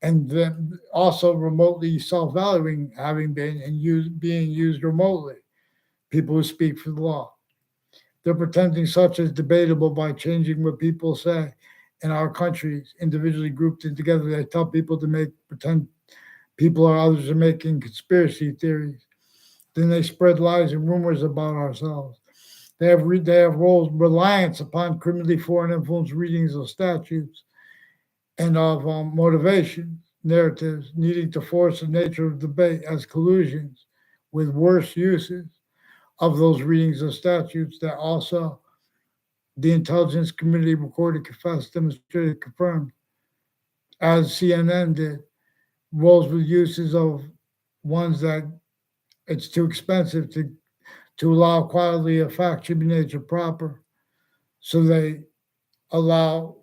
and then also remotely self-valuing having been and being used remotely. People who speak for the law. They're pretending such as debatable by changing what people say in our countries, individually grouped in together. They tell people to make pretend people or others are making conspiracy theories. Then they spread lies and rumors about ourselves. They have roles reliance upon criminally foreign influence readings of statutes and of motivation narratives needing to force the nature of debate as collusions with worse uses of those readings of statutes that also the intelligence community recorded, confessed, demonstrated, confirmed, as CNN did, roles with uses of ones that it's too expensive to allow quality of fact should be nature proper. So they allow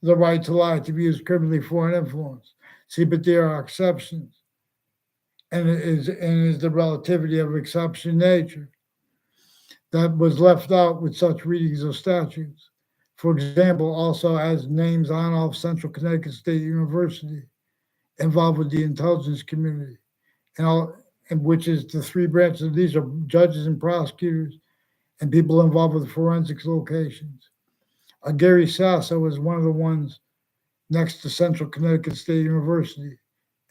the right to lie to be used criminally for an influence. See, but there are exceptions, and it is the relativity of exception nature that was left out with such readings of statutes. For example, also as names on off Central Connecticut State University involved with the intelligence community, and all, and which is the three branches. These are judges and prosecutors and people involved with forensics locations. Gary Sasso was one of the ones next to Central Connecticut State University,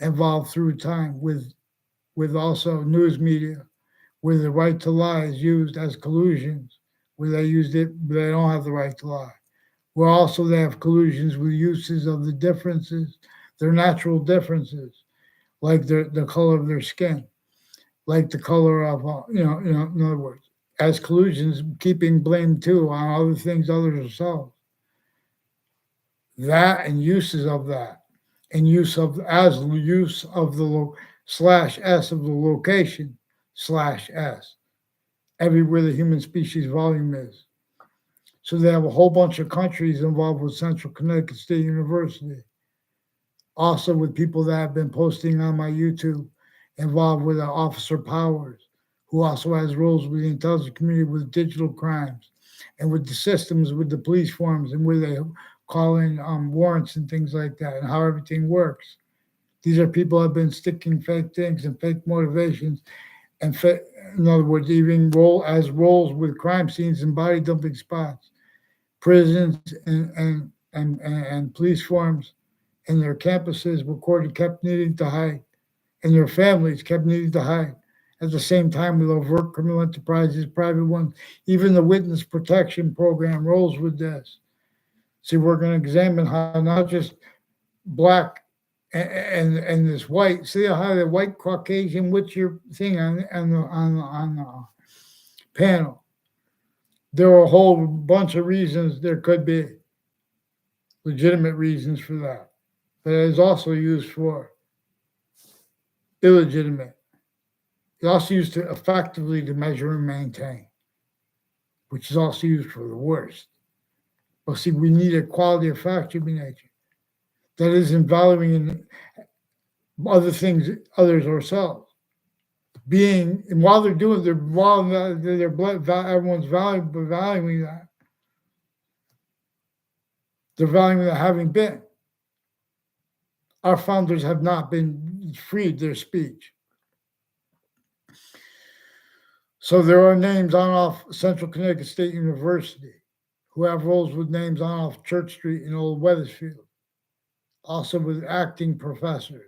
involved through time with also news media, where the right to lie is used as collusions, where they used it, but they don't have the right to lie. Where also they have collusions with uses of the differences, their natural differences, like the color of their skin, like the color of, in other words, as collusions, keeping blame too on other things other than selves. That and uses of that, and use of the slash s of the location slash s everywhere the human species volume is. So they have a whole bunch of countries involved with Central Connecticut State University. Also with people that have been posting on my YouTube involved with Officer Powers, who also has roles with the intelligence community with digital crimes and with the systems, with the police forms and where they call in warrants and things like that and how everything works. These are people who have been sticking fake things and fake motivations and in other words, even roles with crime scenes and body dumping spots, prisons and police forms and their campuses were kept needing to hide, and their families kept needing to hide. At the same time, with overt criminal enterprises, private ones, even the witness protection program rolls with this. See, we're going to examine how not just black and this white. See how the white Caucasian. What's your thing on the panel? There are a whole bunch of reasons there could be legitimate reasons for that, but it is also used for illegitimate. It's also used to effectively to measure and maintain, which is also used for the worst. Well, see, we need a quality of fact human nature that isn't valuing in other things, others ourselves. Being and while they're doing, everyone's valuing that. They're valuing that having been. Our founders have not been freed their speech. So there are names on off Central Connecticut State University who have roles with names on off Church Street in Old Weathersfield. Also with acting professors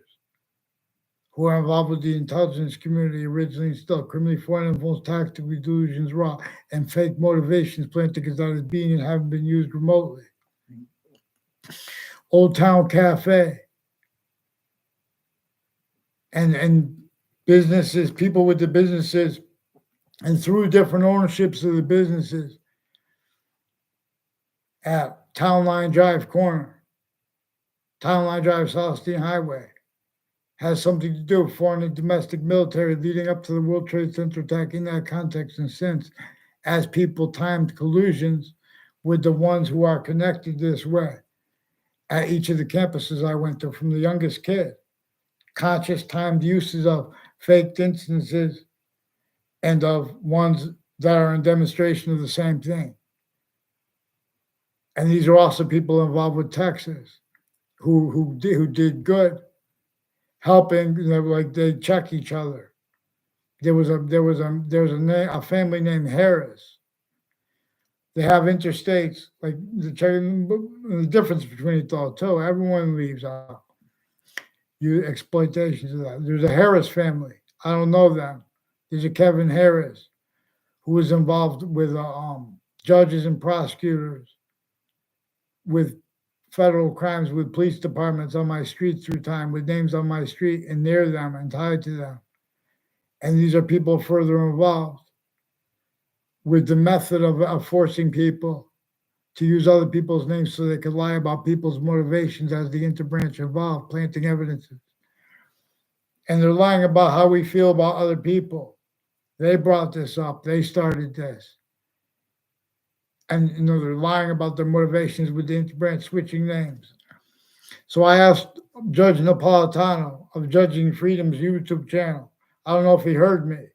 who are involved with the intelligence community originally still criminally foreign influence, tactical delusions, raw, and fake motivations planted as that is being and haven't been used remotely. Old Town Cafe and businesses, people with the businesses, and through different ownerships of the businesses at Town Line Drive corner, Town Line Drive, South Steen Highway, has something to do with foreign and domestic military leading up to the World Trade Center attack in that context and since, as people timed collusions with the ones who are connected this way at each of the campuses I went to, from the youngest kid, conscious timed uses of faked instances and of ones that are in demonstration of the same thing. And these are also people involved with Texas who did good, helping. Like they check each other. There was a family named Harris. They have interstates, like the difference between it all too. Everyone leaves out. You exploitations of that. There's a Harris family. I don't know them. There's a Kevin Harris who was involved with judges and prosecutors with federal crimes with police departments on my street through time, with names on my street and near them and tied to them. And these are people further involved with the method of forcing people to use other people's names so they could lie about people's motivations as the interbranch involved, planting evidences. And they're lying about how we feel about other people. They brought this up. They started this. And they're lying about their motivations with the interbranch switching names. So I asked Judge Napolitano of Judging Freedom's YouTube channel. I don't know if he heard me.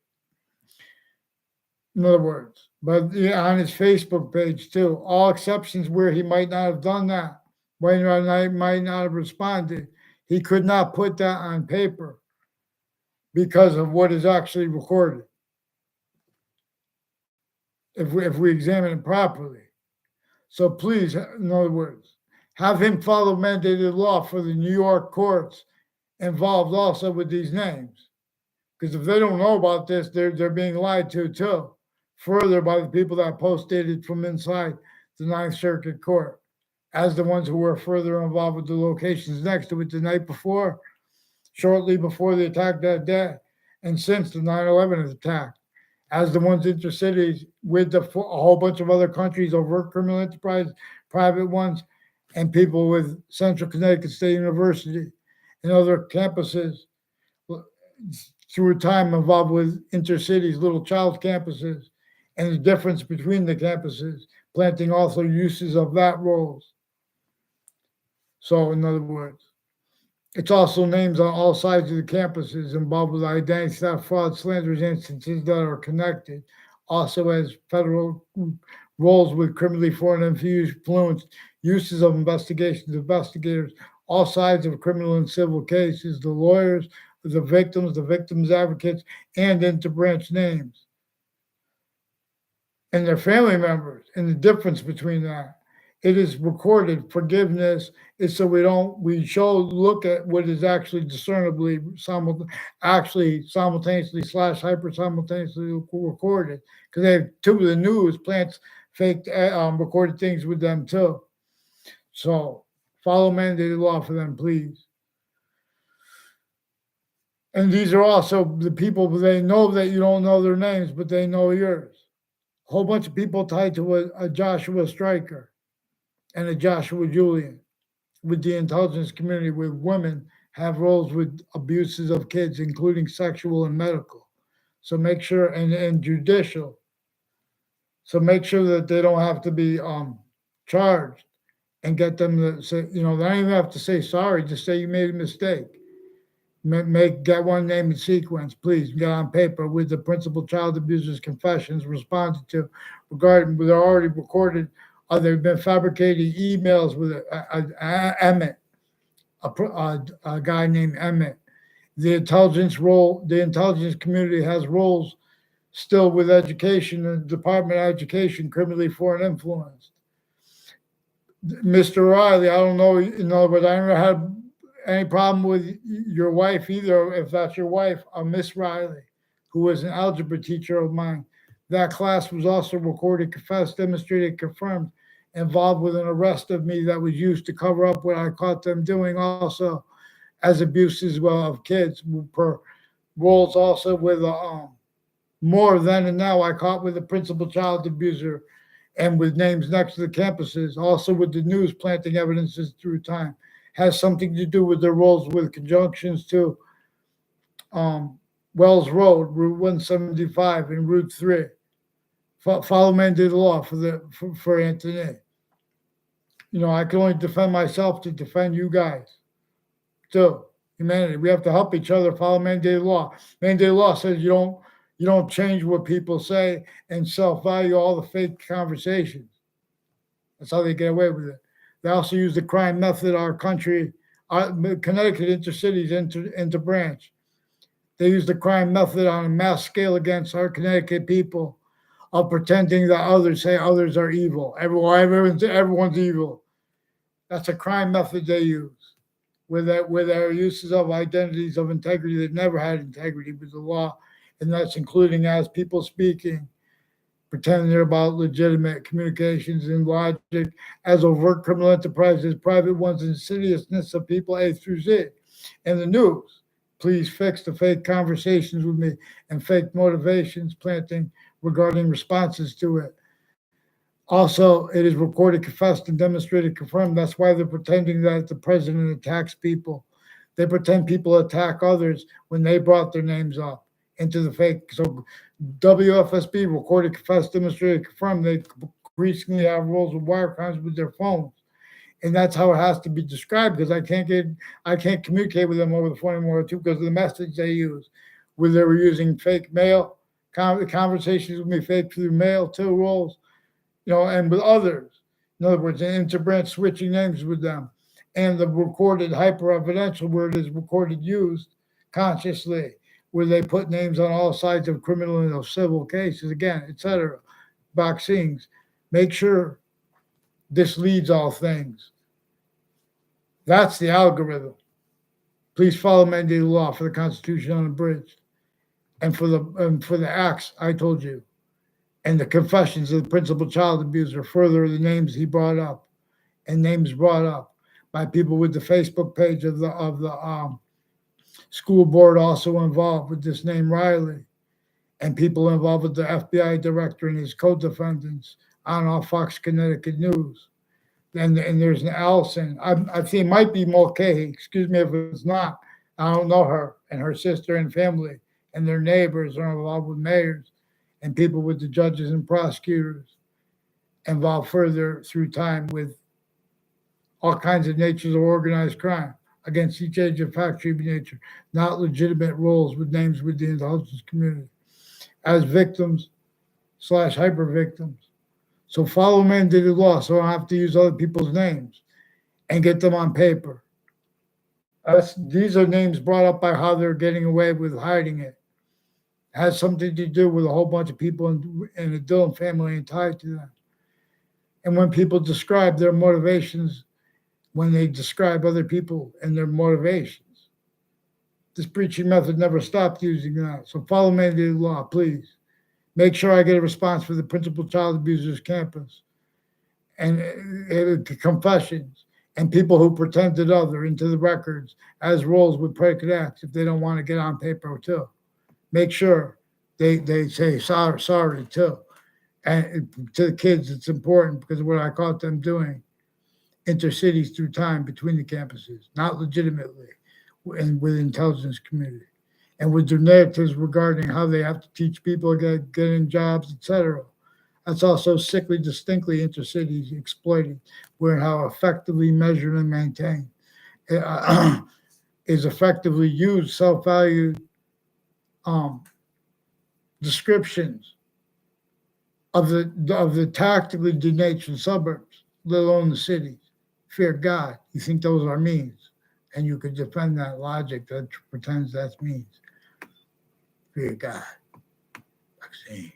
In other words, but on his Facebook page too, all exceptions where he might not have done that, might not have responded, he could not put that on paper because of what is actually recorded. If we examine it properly. So please, in other words, have him follow mandated law for the New York courts involved also with these names. Because if they don't know about this, they're being lied to too. Further by the people that posted it from inside the Ninth Circuit Court, as the ones who were further involved with the locations next to it the night before, shortly before the attack that day, and since the 9/11 attack, as the ones intercities with a whole bunch of other countries, overt criminal enterprise, private ones, and people with Central Connecticut State University and other campuses through time involved with intercities, little child campuses, and the difference between the campuses, planting also uses of that roles. So, in other words, it's also names on all sides of the campuses involved with identity theft, fraud, slanders, instances that are connected. Also, as federal roles with criminally foreign influence, uses of investigations, investigators, all sides of criminal and civil cases, the lawyers, the victims' advocates, and interbranch names and their family members and the difference between that. It is recorded. Forgiveness is so we show look at what is actually discernibly actually simultaneously slash hyper simultaneously recorded because they have two of the news plants fake recorded things with them too. So follow mandated law for them, please. And these are also the people they know that you don't know their names, but they know yours. A whole bunch of people tied to a Joshua Stryker and a Joshua Julian with the intelligence community, with women have roles with abuses of kids, including sexual and medical. So make sure, and judicial. So make sure that they don't have to be charged and get them to say, they don't even have to say sorry, just say you made a mistake. Get one name in sequence, please. Get on paper with the principal child abuser's confessions responded to regarding they're already recorded. They've been fabricating emails with Emmett, a guy named Emmett. The intelligence community has roles still with education and Department of Education, criminally foreign influence. Mr. Riley, I don't know, but I never had any problem with your wife either, if that's your wife, Miss Riley, who was an algebra teacher of mine. That class was also recorded, confessed, demonstrated, confirmed, involved with an arrest of me that was used to cover up what I caught them doing also as abuse as well of kids per roles also with more then and now I caught with the principal child abuser and with names next to the campuses, also with the news planting evidences through time, has something to do with their roles with conjunctions to um, Wells Road, Route 175, and Route 3. Follow mandated law for Anthony. I can only defend myself to defend you guys. So humanity, we have to help each other. Follow mandated law. Mandated law says you don't change what people say and self-value all the fake conversations. That's how they get away with it. They also use the crime method our country, Connecticut intercities into branch. They use the crime method on a mass scale against our Connecticut people of pretending that others say others are evil. Everyone's evil. That's a crime method they use with their uses of identities of integrity that never had integrity with the law, and that's including as people speaking, pretending they're about legitimate communications and logic, as overt criminal enterprises, private ones, insidiousness of people A through Z. And the news, please fix the fake conversations with me and fake motivations planting regarding responses to it. Also, it is recorded, confessed, and demonstrated, confirmed. That's why they're pretending that the president attacks people. They pretend people attack others when they brought their names up into the fake. So WFSB recorded, confessed, demonstrated, confirmed. They increasingly have roles with wire crimes with their phones, and that's how it has to be described because I can't communicate with them over the phone anymore too because of the message they use, where they were using fake mail, conversations with me fake through mail, two roles, and with others. In other words, an interbranch switching names with them, and the recorded hyper-evidential where it is recorded used consciously where they put names on all sides of criminal and of civil cases, again, etc. Vaccines. Make sure this leads all things. That's the algorithm. Please follow mandated law for the Constitution unabridged, and for the acts I told you, and the confessions of the principal child abuser. Further, the names he brought up, and names brought up by people with the Facebook page of the school board also involved with this name Riley, and people involved with the FBI director and his co-defendants on all Fox Connecticut News. And there's an Allison. I think it might be Mulcahy. Excuse me if it's not. I don't know her and her sister and family and their neighbors are involved with mayors and people with the judges and prosecutors evolved further through time with all kinds of natures of organized crime against each age of factory nature, not legitimate roles with names with the intelligence community as victims slash hyper victims. So follow mandated law so I don't have to use other people's names and get them on paper. These are names brought up by how they're getting away with hiding it. Has something to do with a whole bunch of people in the Dillon family and tied to them. And when people describe their motivations, when they describe other people and their motivations, this preaching method never stopped using that. So follow mandated law, please. Make sure I get a response for the principal child abuser's campus and confessions and people who pretended other into the records as roles with predicate acts if they don't want to get on paper too. Make sure they say sorry too. And to the kids, it's important because of what I caught them doing intercities through time between the campuses, not legitimately, and with intelligence community, and with their narratives regarding how they have to teach people getting jobs, etc. That's also sickly, distinctly intercities exploiting, where how effectively measured and maintained is effectively used self-value descriptions of the tactically denatured suburbs, let alone the cities. Fear God. You think those are means, and you could defend that logic that pretends that's means. Fear God. Vaccine.